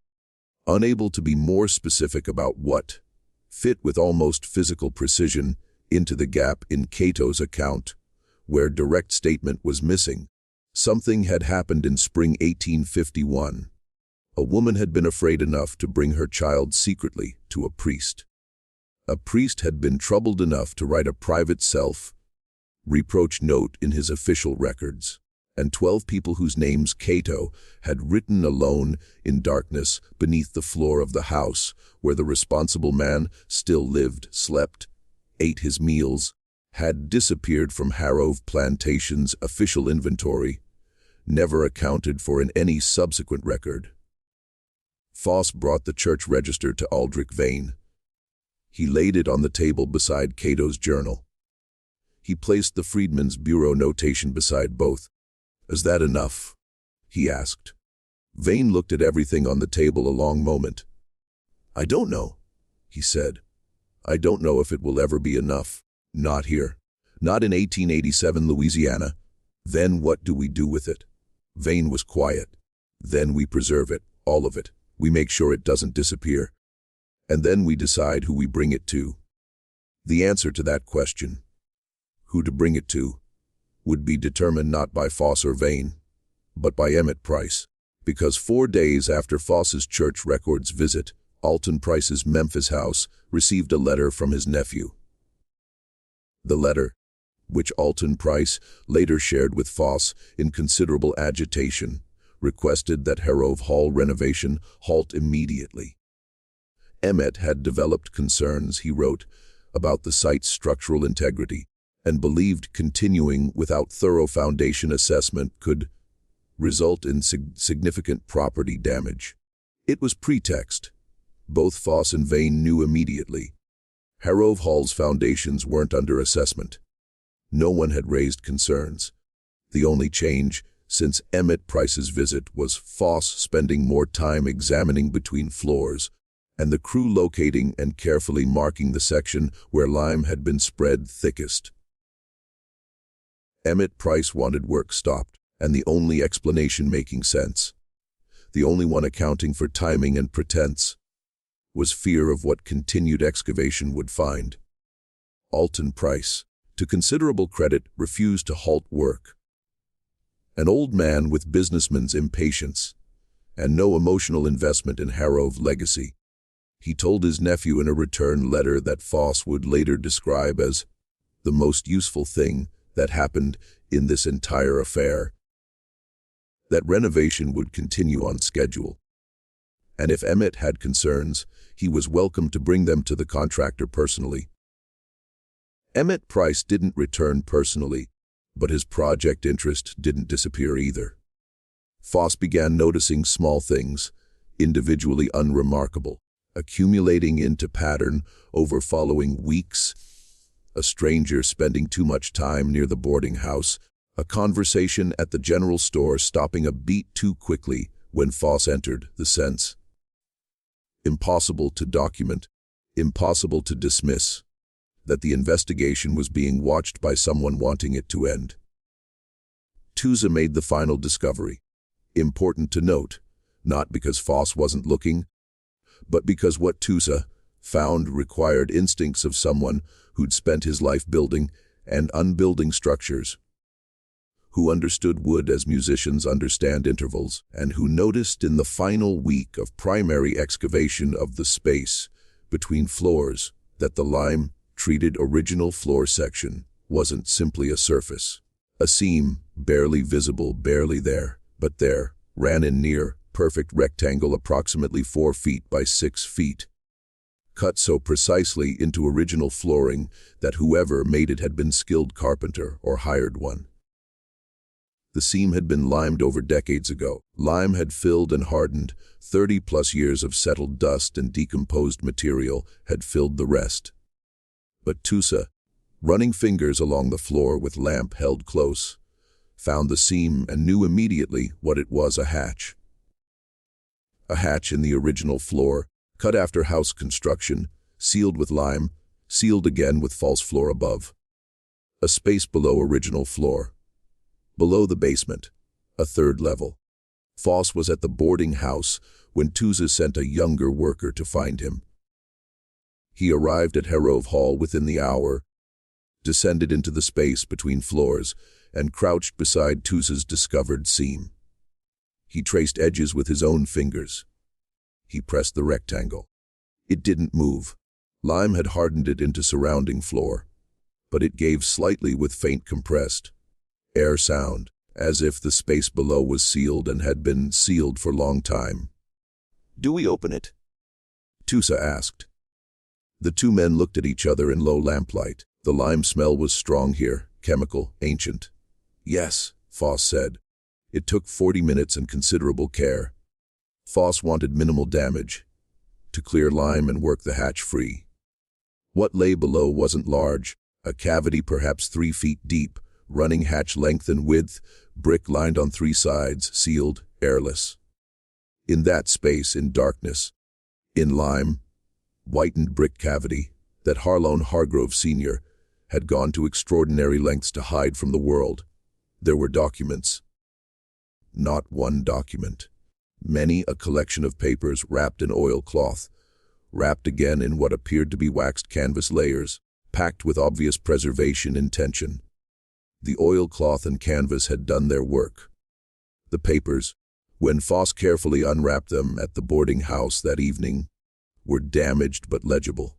Speaker 1: unable to be more specific about what, fit with almost physical precision into the gap in Cato's account, where direct statement was missing. Something had happened in spring 1851. A woman had been afraid enough to bring her child secretly to a priest. A priest had been troubled enough to write a private self-reproach note in his official records, and 12 people whose names Cato had written alone in darkness beneath the floor of the house where the responsible man still lived, slept, ate his meals, had disappeared from Harrow Plantation's official inventory, never accounted for in any subsequent record. Foss brought the church register to Aldrich Vane. He laid it on the table beside Cato's journal. He placed the Freedmen's Bureau notation beside both. "Is that enough?" he asked. Vane looked at everything on the table a long moment. "I don't know," he said. "I don't know if it will ever be enough. Not here. Not in 1887 Louisiana. Then what do we do with it?" Vane was quiet. "Then we preserve it, all of it. We make sure it doesn't disappear. And then we decide who we bring it to." The answer to that question, who to bring it to, would be determined not by Foss or Vane, but by Emmett Price, because 4 days after Foss's church records visit, Alton Price's Memphis house received a letter from his nephew. The letter, which Alton Price later shared with Foss in considerable agitation, requested that Harrow Hall renovation halt immediately. Emmett had developed concerns, he wrote, about the site's structural integrity, and believed continuing without thorough foundation assessment could result in significant property damage. It was pretext. Both Foss and Vane knew immediately. Harrow Hall's foundations weren't under assessment. No one had raised concerns. The only change since Emmett Price's visit was Foss spending more time examining between floors, and the crew locating and carefully marking the section where lime had been spread thickest. Emmett Price wanted work stopped, and the only explanation making sense, the only one accounting for timing and pretense, was fear of what continued excavation would find. Alton Price, to considerable credit, refused to halt work. An old man with businessman's impatience, and no emotional investment in Harrow's legacy, he told his nephew in a return letter that Foss would later describe as the most useful thing that happened in this entire affair, that renovation would continue on schedule. And if Emmett had concerns, he was welcome to bring them to the contractor personally. Emmett Price didn't return personally, but his project interest didn't disappear either. Foss began noticing small things, individually unremarkable, accumulating into pattern over following weeks. A stranger spending too much time near the boarding house, a conversation at the general store stopping a beat too quickly when Foss entered, the sense. Impossible to document, impossible to dismiss, that the investigation was being watched by someone wanting it to end. Tusa made the final discovery. Important to note, not because Foss wasn't looking, but because what Tusa found required instincts of someone who'd spent his life building and unbuilding structures, who understood wood as musicians understand intervals, and who noticed in the final week of primary excavation of the space between floors that the lime-treated original floor section wasn't simply a surface. A seam, barely visible, barely there, but there, ran in near perfect rectangle approximately 4 feet by 6 feet, cut so precisely into original flooring that whoever made it had been skilled carpenter or hired one. The seam had been limed over decades ago. Lime had filled and hardened. 30-plus years of settled dust and decomposed material had filled the rest. But Tusa, running fingers along the floor with lamp held close, found the seam and knew immediately what it was: a hatch. A hatch in the original floor, cut after house construction, sealed with lime, sealed again with false floor above. A space below original floor. Below the basement, a third level. Foss was at the boarding house when Tusa sent a younger worker to find him. He arrived at Harrove Hall within the hour, descended into the space between floors, and crouched beside Tusa's discovered seam. He traced edges with his own fingers. He pressed the rectangle. It didn't move. Lime had hardened it into surrounding floor, but it gave slightly with faint compressed air sound, as if the space below was sealed and had been sealed for a long time.
Speaker 2: Do we open it?
Speaker 1: Tusa asked. The two men looked at each other in low lamplight. The lime smell was strong here, chemical, ancient. Yes, Foss said. It took 40 minutes and considerable care. Foss wanted minimal damage, to clear lime and work the hatch free. What lay below wasn't large, a cavity perhaps 3 feet deep, running hatch length and width, brick lined on 3 sides, sealed, airless. In that space, in darkness, in lime, whitened brick cavity, that Harlon Hargrove Sr. had gone to extraordinary lengths to hide from the world, there were documents. Not one document. Many a collection of papers wrapped in oilcloth, wrapped again in what appeared to be waxed canvas layers, packed with obvious preservation intention. The oilcloth and canvas had done their work. The papers, when Foss carefully unwrapped them at the boarding house that evening, were damaged but legible.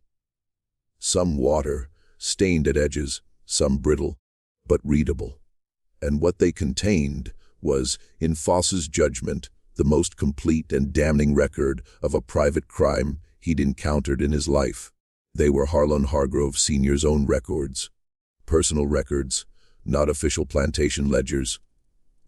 Speaker 1: Some water, stained at edges, some brittle, but readable. And what they contained was, in Foss's judgment, the most complete and damning record of a private crime he'd encountered in his life. They were Harlon Hargrove Sr.'s own records, personal records, not official plantation ledgers,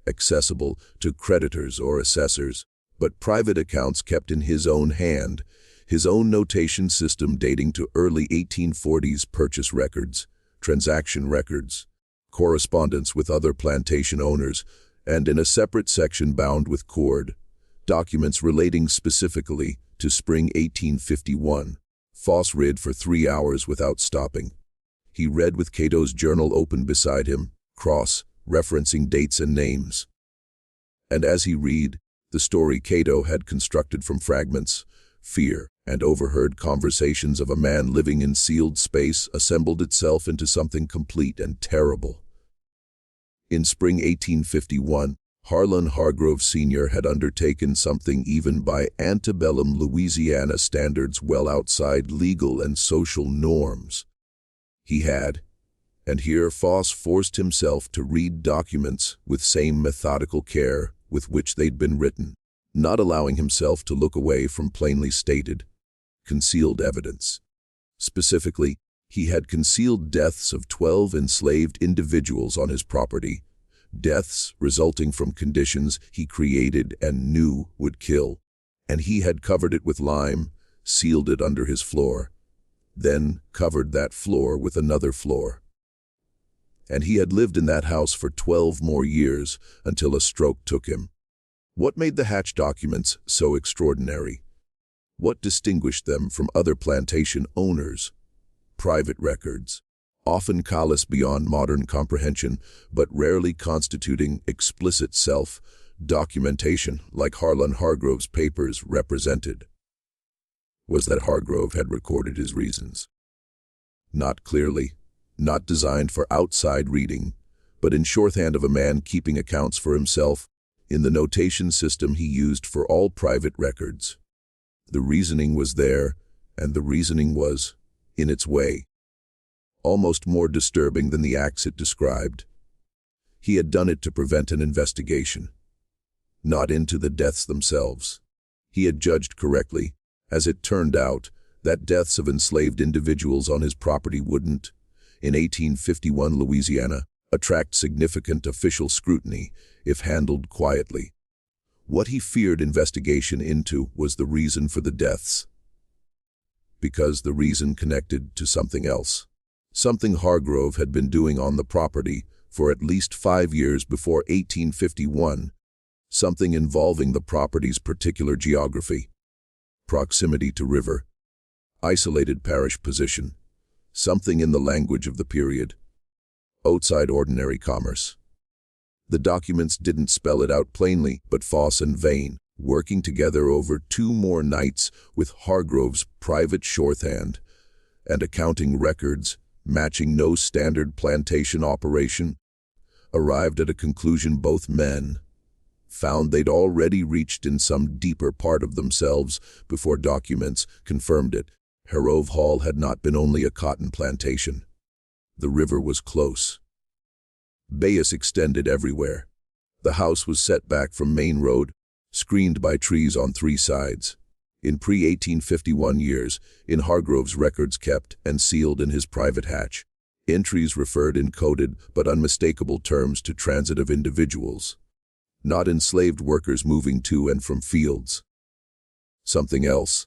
Speaker 1: accessible to creditors or assessors, but private accounts kept in his own hand, his own notation system dating to early 1840s purchase records, transaction records, correspondence with other plantation owners, and in a separate section bound with cord, documents relating specifically to spring 1851. Foss read for 3 hours without stopping. He read with Cato's journal open beside him, cross-referencing dates and names. And as he read, the story Cato had constructed from fragments, fear, and overheard conversations of a man living in sealed space assembled itself into something complete and terrible. In spring 1851, Harlon Hargrove Sr. had undertaken something even by antebellum Louisiana standards well outside legal and social norms. He had, and here Foss forced himself to read documents with same methodical care with which they'd been written, not allowing himself to look away from plainly stated, concealed evidence. Specifically, he had concealed deaths of 12 enslaved individuals on his property, deaths resulting from conditions he created and knew would kill, and he had covered it with lime, sealed it under his floor, then covered that floor with another floor. And he had lived in that house for 12 more years until a stroke took him. What made the Hatch documents so extraordinary? What distinguished them from other plantation owners? Private records, often callous beyond modern comprehension, but rarely constituting explicit self-documentation like Harlon Hargrove's papers represented. Was that Hargrove had recorded his reasons? Not clearly, not designed for outside reading, but in shorthand of a man keeping accounts for himself, in the notation system he used for all private records. The reasoning was there, and the reasoning was, in its way, almost more disturbing than the acts it described. He had done it to prevent an investigation, not into the deaths themselves. He had judged correctly, as it turned out, that deaths of enslaved individuals on his property wouldn't, in 1851 Louisiana, attract significant official scrutiny if handled quietly. What he feared investigation into was the reason for the deaths, because the reason connected to something else. Something Hargrove had been doing on the property for at least 5 years before 1851, something involving the property's particular geography, proximity to river, isolated parish position, something in the language of the period, outside ordinary commerce. The documents didn't spell it out plainly, but Foss and Vane, working together over 2 more nights with Hargrove's private shorthand and accounting records matching no standard plantation operation, arrived at a conclusion. Both men found they'd already reached in some deeper part of themselves before documents confirmed it. Harrove Hall had not been only a cotton plantation. The river was close. Bayous extended everywhere. The house was set back from main road, screened by trees on 3 sides. In pre-1851 years, in Hargrove's records kept and sealed in his private hatch, entries referred in coded but unmistakable terms to transitive individuals, not enslaved workers moving to and from fields. Something else,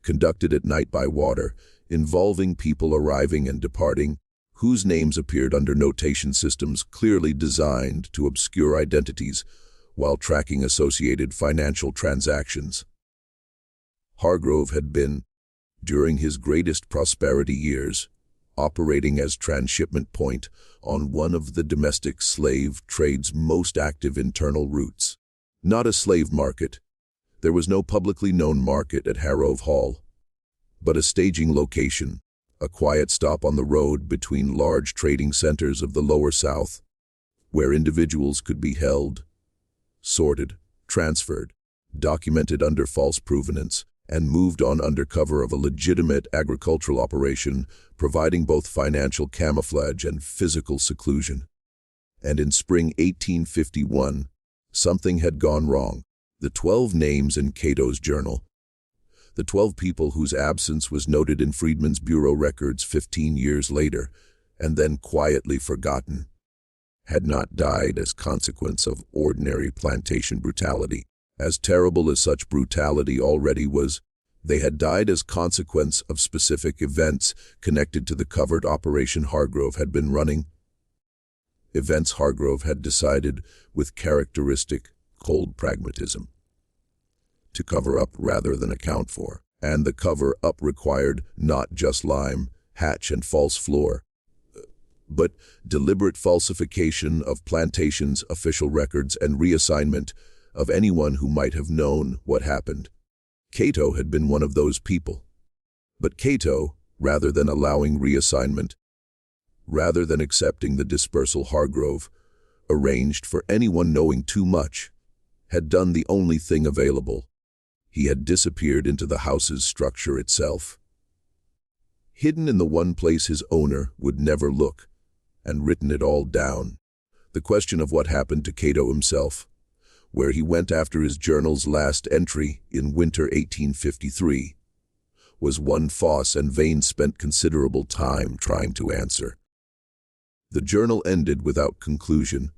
Speaker 1: conducted at night by water, involving people arriving and departing, whose names appeared under notation systems clearly designed to obscure identities while tracking associated financial transactions. Hargrove had been, during his greatest prosperity years, operating as transshipment point on one of the domestic slave trade's most active internal routes. Not a slave market. There was no publicly known market at Harrove Hall, but a staging location, a quiet stop on the road between large trading centers of the Lower South, where individuals could be held, sorted, transferred, documented under false provenance, and moved on under cover of a legitimate agricultural operation, providing both financial camouflage and physical seclusion. And in spring 1851, something had gone wrong. The 12 names in Cato's journal, the 12 people whose absence was noted in Freedmen's Bureau records 15 years later, and then quietly forgotten, had not died as consequence of ordinary plantation brutality. As terrible as such brutality already was, they had died as consequence of specific events connected to the covert operation Hargrove had been running. Events Hargrove had decided, with characteristic, cold pragmatism, to cover up rather than account for. And the cover-up required not just lime, hatch, and false floor, but deliberate falsification of plantation's official records and reassignment of anyone who might have known what happened. Cato had been one of those people. But Cato, rather than allowing reassignment, rather than accepting the dispersal Hargrove arranged for anyone knowing too much, had done the only thing available. He had disappeared into the house's structure itself, hidden in the one place his owner would never look, and written it all down. The question of what happened to Cato himself, where he went after his journal's last entry in winter 1853, was one Foss and Vane spent considerable time trying to answer. The journal ended without conclusion,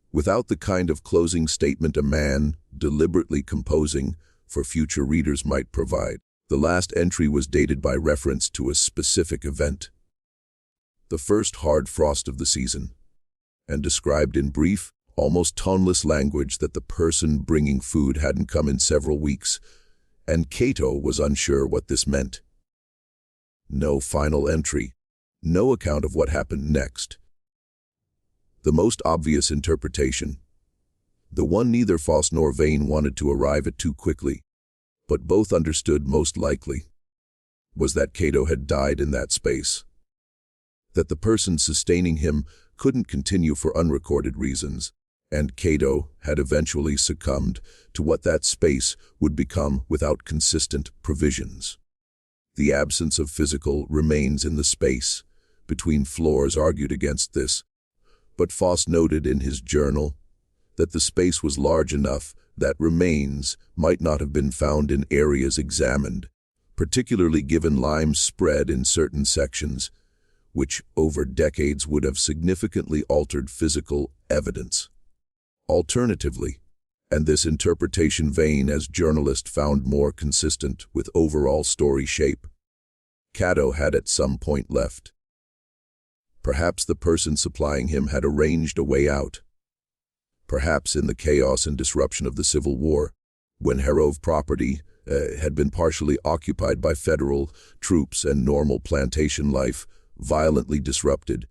Speaker 1: without the kind of closing statement a man, deliberately composing, for future readers might provide. The last entry was dated by reference to a specific event, the first hard frost of the season, and described in brief, almost toneless language that the person bringing food hadn't come in several weeks, and Cato was unsure what this meant. No final entry, no account of what happened next. The most obvious interpretation, the one neither Foss nor Vane wanted to arrive at too quickly, but both understood most likely, was that Cato had died in that space, that the person sustaining him couldn't continue for unrecorded reasons, and Cato had eventually succumbed to what that space would become without consistent provisions. The absence of physical remains in the space between floors argued against this, but Foss noted in his journal that the space was large enough that remains might not have been found in areas examined, particularly given lime's spread in certain sections, which over decades would have significantly altered physical evidence. Alternatively, and this interpretation Vane as journalist found more consistent with overall story shape, Cato had at some point left. Perhaps the person supplying him had arranged a way out. Perhaps in the chaos and disruption of the Civil War, when Harrove property had been partially occupied by federal troops and normal plantation life violently disrupted,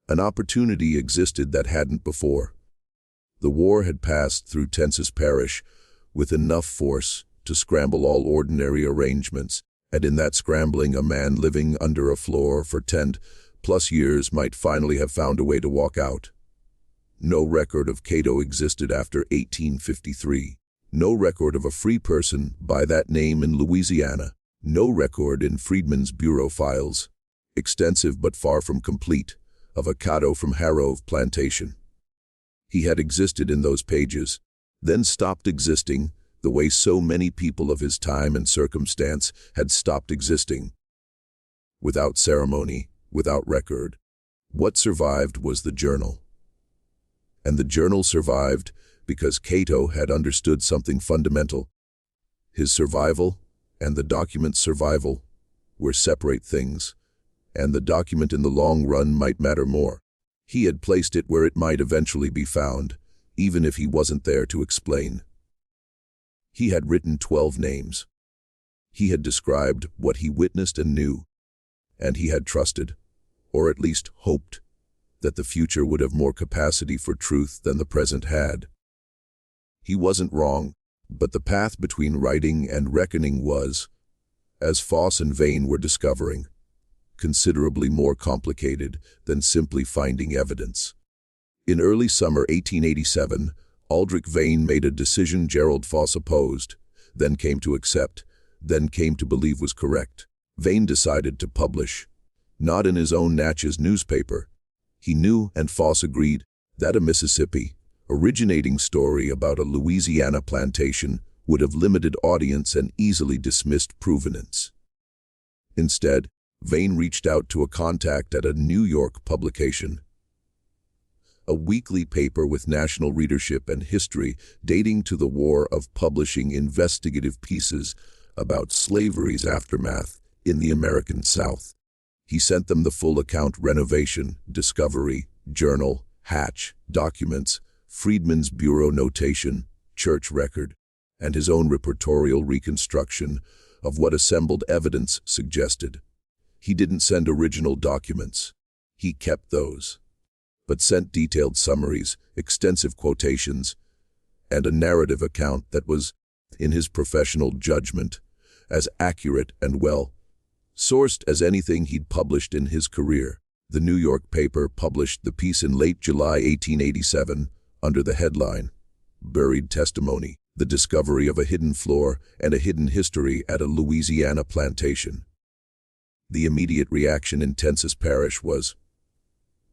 Speaker 1: an opportunity existed that hadn't before. The war had passed through Tensas Parish with enough force to scramble all ordinary arrangements, and in that scrambling a man living under a floor for 10+ years might finally have found a way to walk out. No record of Cato existed after 1853. No record of a free person by that name in Louisiana. No record in Freedmen's Bureau files, extensive but far from complete, of a Cato from Harrow Plantation. He had existed in those pages, then stopped existing, the way so many people of his time and circumstance had stopped existing. Without ceremony, without record. What survived was the journal. And the journal survived because Cato had understood something fundamental. His survival and the document's survival were separate things, and the document in the long run might matter more. He had placed it where it might eventually be found, even if he wasn't there to explain. He had written 12 names. He had described what he witnessed and knew, and he had trusted, or at least hoped, that the future would have more capacity for truth than the present had. He wasn't wrong, but the path between writing and reckoning was, as Foss and Vane were discovering, considerably more complicated than simply finding evidence. In early summer 1887, Aldrich Vane made a decision Gerald Foss opposed, then came to accept, then came to believe was correct. Vane decided to publish, not in his own Natchez newspaper. He knew, and Foss agreed, that a Mississippi, originating story about a Louisiana plantation would have limited audience and easily dismissed provenance. Instead, Vane reached out to a contact at a New York publication, a weekly paper with national readership and history dating to the war, of publishing investigative pieces about slavery's aftermath in the American South. He sent them the full account: Renovation, Discovery, Journal, Hatch, Documents, Freedmen's Bureau notation, church record, and his own reportorial reconstruction of what assembled evidence suggested. He didn't send original documents. He kept those, but sent detailed summaries, extensive quotations, and a narrative account that was, in his professional judgment, as accurate and well-sourced as anything he'd published in his career. The New York paper published the piece in late July 1887 under the headline, Buried Testimony: The Discovery of a Hidden Floor and a Hidden History at a Louisiana Plantation. The immediate reaction in Tensas Parish was,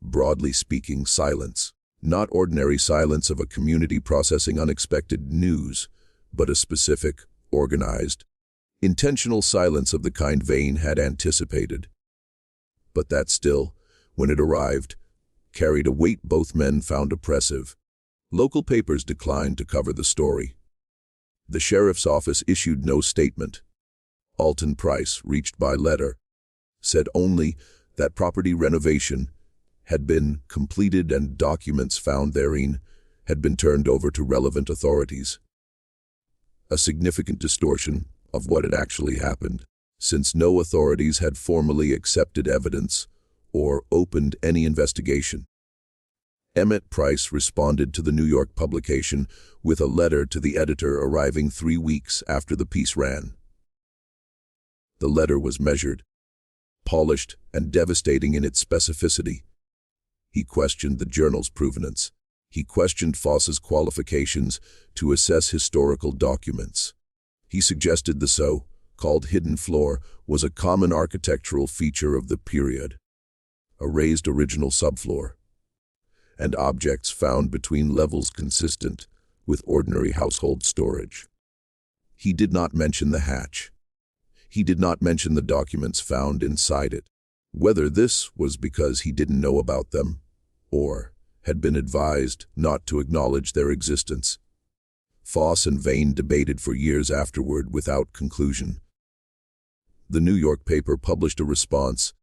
Speaker 1: broadly speaking, silence. Not ordinary silence of a community processing unexpected news, but a specific, organized, intentional silence of the kind Vane had anticipated. But that still, when it arrived, carried a weight both men found oppressive. Local papers declined to cover the story. The sheriff's office issued no statement. Alton Price, reached by letter, said only that property renovation had been completed and documents found therein had been turned over to relevant authorities. A significant distortion of what had actually happened, since no authorities had formally accepted evidence or opened any investigation. Emmett Price responded to the New York publication with a letter to the editor arriving 3 weeks after the piece ran. The letter was measured, polished, and devastating in its specificity. He questioned the journal's provenance. He questioned Foss's qualifications to assess historical documents. He suggested the so-called hidden floor was a common architectural feature of the period, a raised original subfloor, and objects found between levels consistent with ordinary household storage. He did not mention the hatch. He did not mention the documents found inside it. Whether this was because he didn't know about them, or had been advised not to acknowledge their existence, Foss and Vane debated for years afterward without conclusion. The New York paper published a response,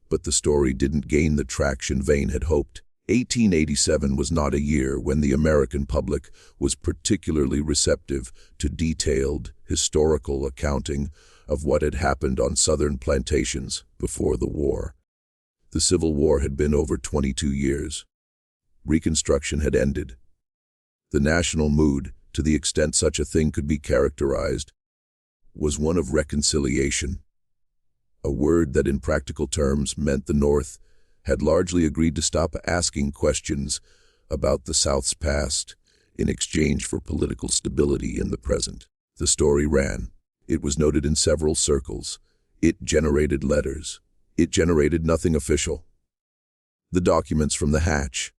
Speaker 1: but the story didn't gain the traction Vane had hoped. 1887 was not a year when the American public was particularly receptive to detailed historical accounting of what had happened on Southern plantations before the war. The Civil War had been over 22 years. Reconstruction had ended, The national mood, to the extent such a thing could be characterized, was one of reconciliation, a word that in practical terms meant the North had largely agreed to stop asking questions about the South's past in exchange for political stability in the present. The story ran. It was noted in several circles. It generated letters. It generated nothing official. The documents from the hatch,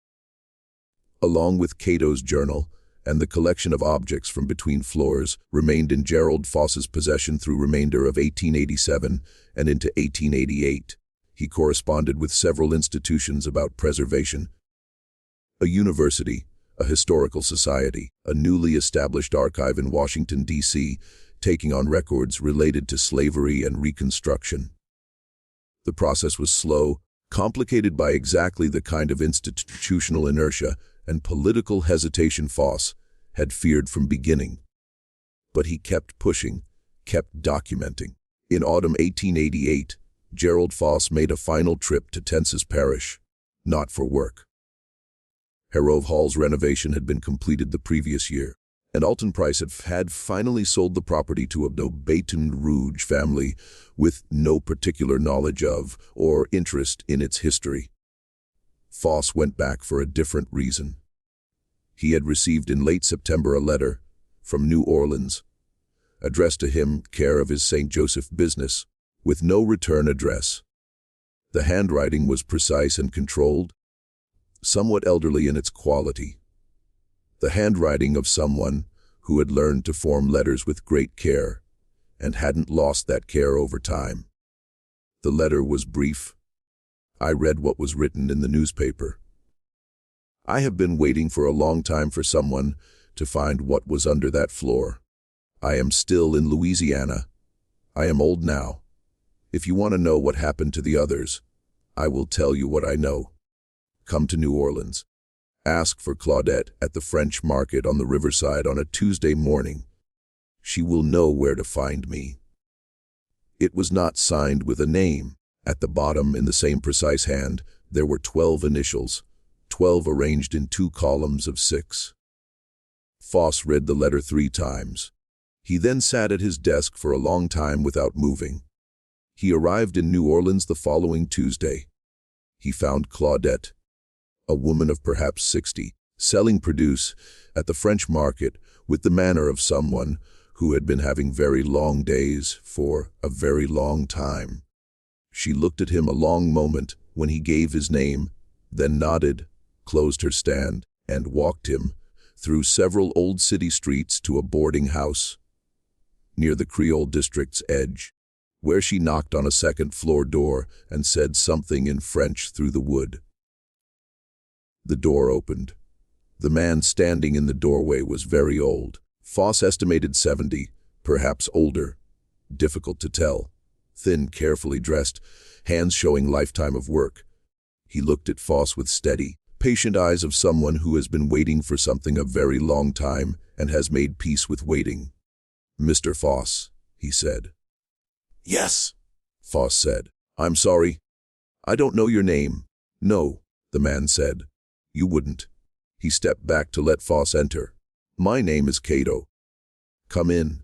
Speaker 1: along with Cato's journal and the collection of objects from between floors, remained in Gerald Foss's possession through remainder of 1887 and into 1888. He corresponded with several institutions about preservation: a university, a historical society, a newly established archive in Washington, D.C., taking on records related to slavery and Reconstruction. The process was slow, complicated by exactly the kind of institutional inertia and political hesitation Foss had feared from beginning. But he kept pushing, kept documenting. In autumn 1888, Gerald Foss made a final trip to Tensas Parish, not for work. Harrove Hall's renovation had been completed the previous year, and Alton Price had finally sold the property to a Baton Rouge family with no particular knowledge of or interest in its history. Foss went back for a different reason. He had received in late September a letter from New Orleans, addressed to him care of his St. Joseph business, with no return address. The handwriting was precise and controlled, somewhat elderly in its quality. The handwriting of someone who had learned to form letters with great care and hadn't lost that care over time. The letter was brief. I read what was written in the newspaper. I have been waiting for a long time for someone to find what was under that floor. I am still in Louisiana. I am old now. If you want to know what happened to the others, I will tell you what I know. Come to New Orleans. Ask for Claudette at the French market on the riverside on a Tuesday morning. She will know where to find me. It was not signed with a name. At the bottom, in the same precise hand, there were 12 initials, 12 arranged in 2 columns of 6. Foss read the letter 3 times. He then sat at his desk for a long time without moving. He arrived in New Orleans the following Tuesday. He found Claudette, a woman of perhaps 60, selling produce at the French market with the manner of someone who had been having very long days for a very long time. She looked at him a long moment when he gave his name, then nodded, closed her stand, and walked him through several old city streets to a boarding house near the Creole district's edge, where she knocked on a second-floor door and said something in French through the wood. The door opened. The man standing in the doorway was very old. Foss estimated 70, perhaps older. Difficult to tell. Thin, carefully dressed, hands showing lifetime of work. He looked at Foss with steady, patient eyes of someone who has been waiting for something a very long time and has made peace with waiting. "Mr. Foss," he said. "Yes," Foss said. "I'm sorry. I don't know your name." "No," the man said. "You wouldn't." He stepped back to let Foss enter. "My name is Cato. Come in."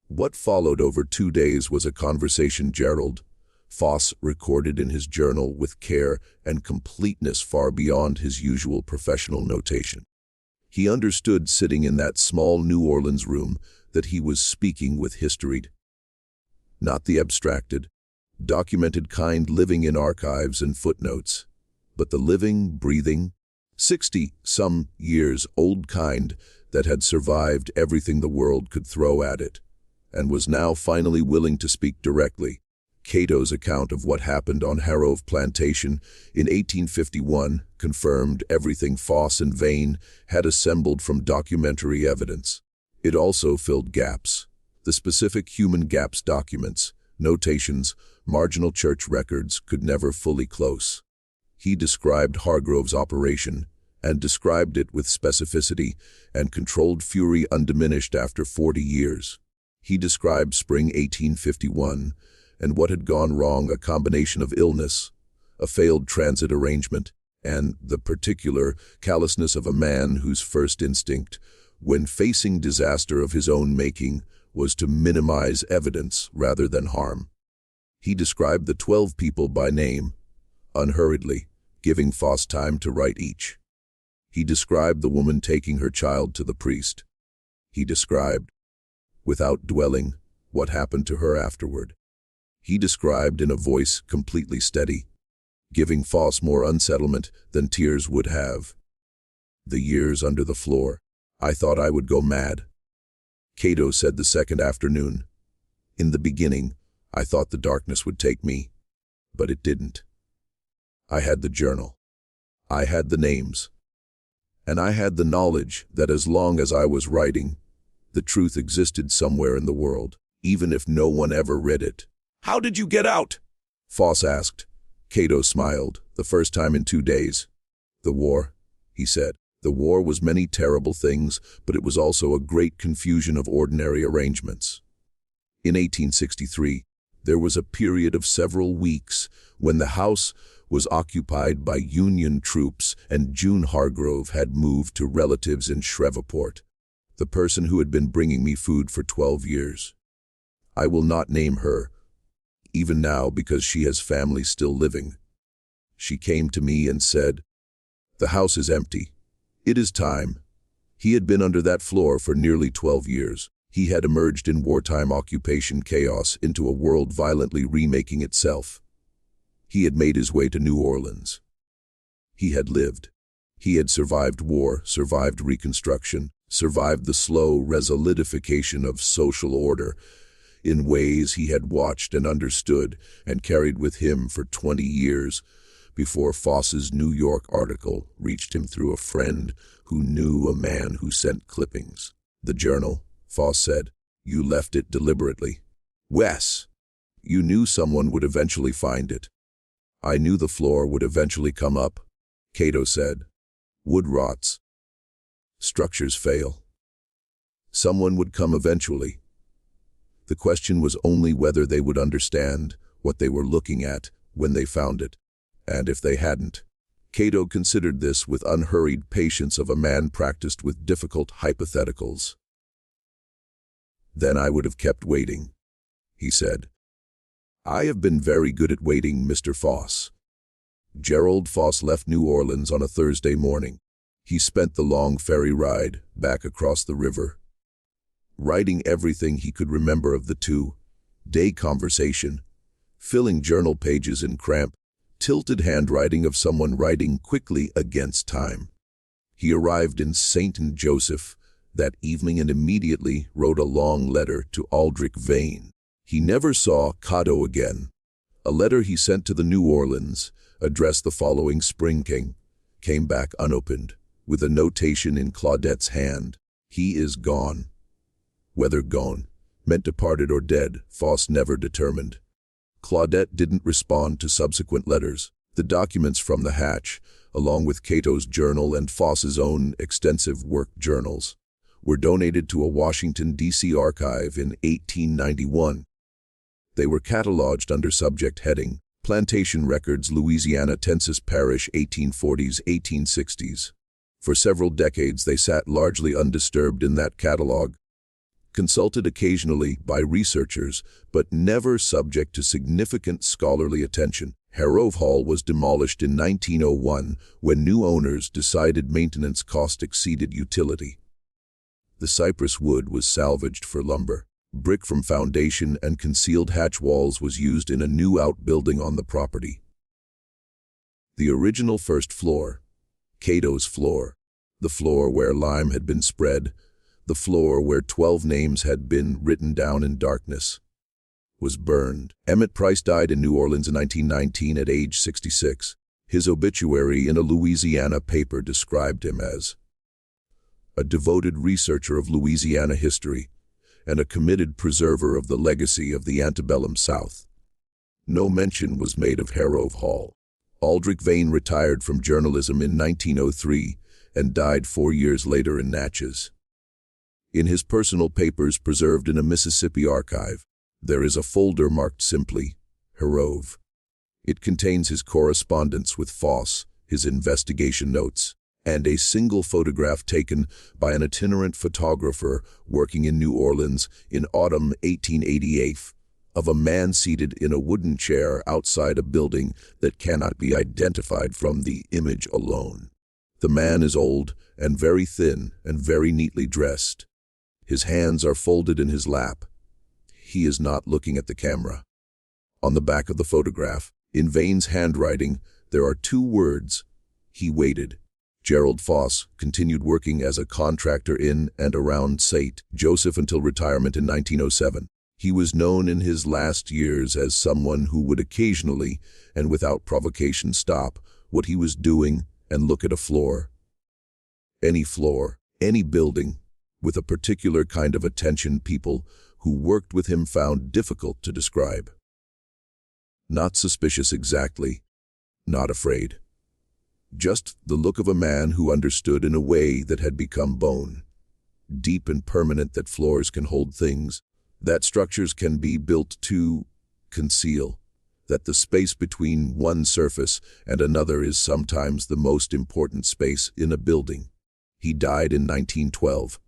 Speaker 1: What followed over 2 days was a conversation Gerald Foss recorded in his journal with care and completeness far beyond his usual professional notation. He understood, sitting in that small New Orleans room, that he was speaking with history. Not the abstracted, documented kind living in archives and footnotes, but the living, breathing, 60-some years old kind that had survived everything the world could throw at it, and was now finally willing to speak directly. Cato's account of what happened on Harrove Plantation in 1851 confirmed everything Foss and Vane had assembled from documentary evidence. It also filled gaps, the specific human gaps documents, notations, marginal church records could never fully close. He described Hargrove's operation, and described it with specificity and controlled fury undiminished after 40 years. He described spring 1851, and what had gone wrong, a combination of illness, a failed transit arrangement, and the particular callousness of a man whose first instinct, when facing disaster of his own making, was to minimize evidence rather than harm. He described the 12 people by name, unhurriedly, giving Foss time to write each. He described the woman taking her child to the priest. He described, without dwelling, what happened to her afterward. He described in a voice completely steady, giving Foss more unsettlement than tears would have. The years under the floor. I thought I would go mad. Cato said the second afternoon. In the beginning, I thought the darkness would take me, but it didn't. I had the journal. I had the names. And I had the knowledge that as long as I was writing, the truth existed somewhere in the world, even if no one ever read it.
Speaker 2: How did you get out?
Speaker 1: Foss asked. Cato smiled, the first time in 2 days. The war, he said. The war was many terrible things, but it was also a great confusion of ordinary arrangements. In 1863, there was a period of several weeks when the house was occupied by Union troops and June Hargrove had moved to relatives in Shreveport, the person who had been bringing me food for 12 years. I will not name her, even now because she has family still living. She came to me and said, "The house is empty. It is time." He had been under that floor for nearly 12 years. He had emerged in wartime occupation chaos into a world violently remaking itself. He had made his way to New Orleans. He had lived. He had survived war, survived Reconstruction, survived the slow resolidification of social order in ways he had watched and understood and carried with him for 20 years before Foss's New York article reached him through a friend who knew a man who sent clippings. The journal, Foss said, "You left it deliberately." "Wes, you knew someone would eventually find it." "I knew the floor would eventually come up," Cato said. "Wood rots. Structures fail. Someone would come eventually. The question was only whether they would understand what they were looking at when they found it, and if they hadn't." Cato considered this with unhurried patience of a man practiced with difficult hypotheticals. "Then I would have kept waiting," he said. "I have been very good at waiting, Mr. Foss." Gerald Foss left New Orleans on a Thursday morning. He spent the long ferry ride back across the river, writing everything he could remember of the 2-day conversation, filling journal pages in cramped, tilted handwriting of someone writing quickly against time. He arrived in St. Joseph that evening and immediately wrote a long letter to Aldrich Vane. He never saw Cato again. A letter he sent to the New Orleans, addressed the following spring, came back unopened, with a notation in Claudette's hand. "He is gone." Whether gone meant departed or dead, Foss never determined. Claudette didn't respond to subsequent letters. The documents from the hatch, along with Cato's journal and Foss's own extensive work journals, were donated to a Washington, D.C. archive in 1891. They were cataloged under subject heading, Plantation Records, Louisiana, Tensas Parish, 1840s-1860s. For several decades they sat largely undisturbed in that catalog, consulted occasionally by researchers, but never subject to significant scholarly attention. Harrove Hall was demolished in 1901 when new owners decided maintenance cost exceeded utility. The cypress wood was salvaged for lumber. Brick from foundation and concealed hatch walls was used in a new outbuilding on the property. The original first floor, Cato's floor, the floor where lime had been spread, the floor where 12 names had been written down in darkness, was burned. Emmett Price died in New Orleans in 1919 at age 66. His obituary in a Louisiana paper described him as a devoted researcher of Louisiana history and a committed preserver of the legacy of the antebellum South. No mention was made of Harrove Hall. Aldrich Vane retired from journalism in 1903 and died 4 years later in Natchez. In his personal papers preserved in a Mississippi archive, there is a folder marked simply, Harrove. It contains his correspondence with Foss, his investigation notes, and a single photograph taken by an itinerant photographer working in New Orleans in autumn 1888 of a man seated in a wooden chair outside a building that cannot be identified from the image alone. The man is old and very thin and very neatly dressed. His hands are folded in his lap. He is not looking at the camera. On the back of the photograph, in Vane's handwriting, there are two words: he waited. Gerald Foss continued working as a contractor in and around St. Joseph until retirement in 1907. He was known in his last years as someone who would occasionally, and without provocation, stop what he was doing and look at a floor. Any floor, any building, with a particular kind of attention people who worked with him found difficult to describe. Not suspicious exactly, not afraid. Just the look of a man who understood in a way that had become bone. Deep and permanent, that floors can hold things, that structures can be built to conceal, that the space between one surface and another is sometimes the most important space in a building. He died in 1912.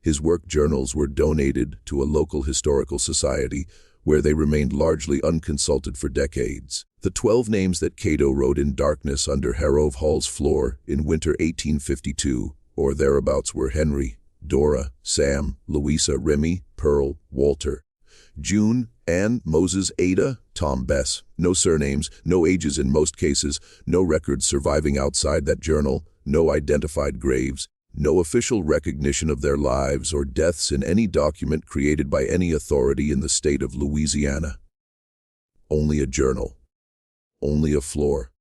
Speaker 1: His work journals were donated to a local historical society where they remained largely unconsulted for decades. The 12 names that Cato wrote in darkness under Harrove Hall's floor in winter 1852 or thereabouts were Henry, Dora, Sam, Louisa, Remy, Pearl, Walter, June, Anne, Moses, Ada, Tom, Bess. No surnames, no ages in most cases, no records surviving outside that journal, no identified graves, no official recognition of their lives or deaths in any document created by any authority in the state of Louisiana. Only a journal. Only a floor.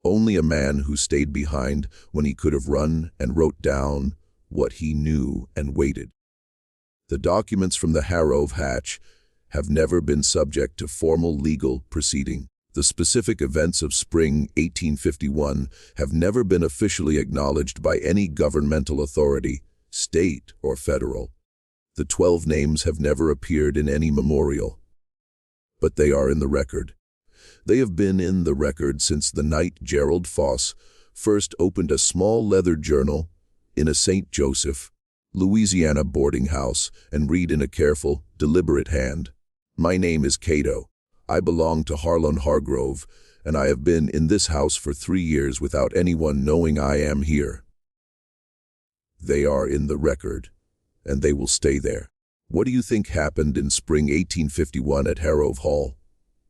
Speaker 1: Only a man who stayed behind when he could have run and wrote down what he knew and waited. The documents from the Harrove Hatch have never been subject to formal legal proceeding. The specific events of spring 1851 have never been officially acknowledged by any governmental authority, state or federal. The 12 names have never appeared in any memorial. But they are in the record. They have been in the record since the night Gerald Foss first opened a small leather journal in a St. Joseph, Louisiana boarding house and read in a careful, deliberate hand, "My name is Cato. I belong to Harlan Hargrove, and I have been in this house for 3 years without anyone knowing I am here." They are in the record, and they will stay there. What do you think happened in spring 1851 at Harrove Hall?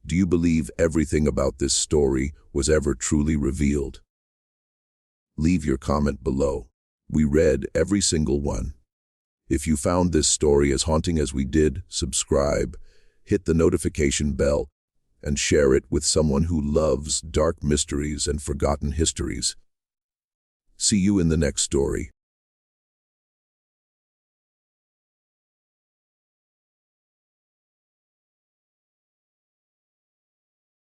Speaker 1: Do you believe everything about this story was ever truly revealed? Leave your comment below. We read every single one. If you found this story as haunting as we did, subscribe, hit the notification bell, and share it with someone who loves dark mysteries and forgotten histories. See you in the next story.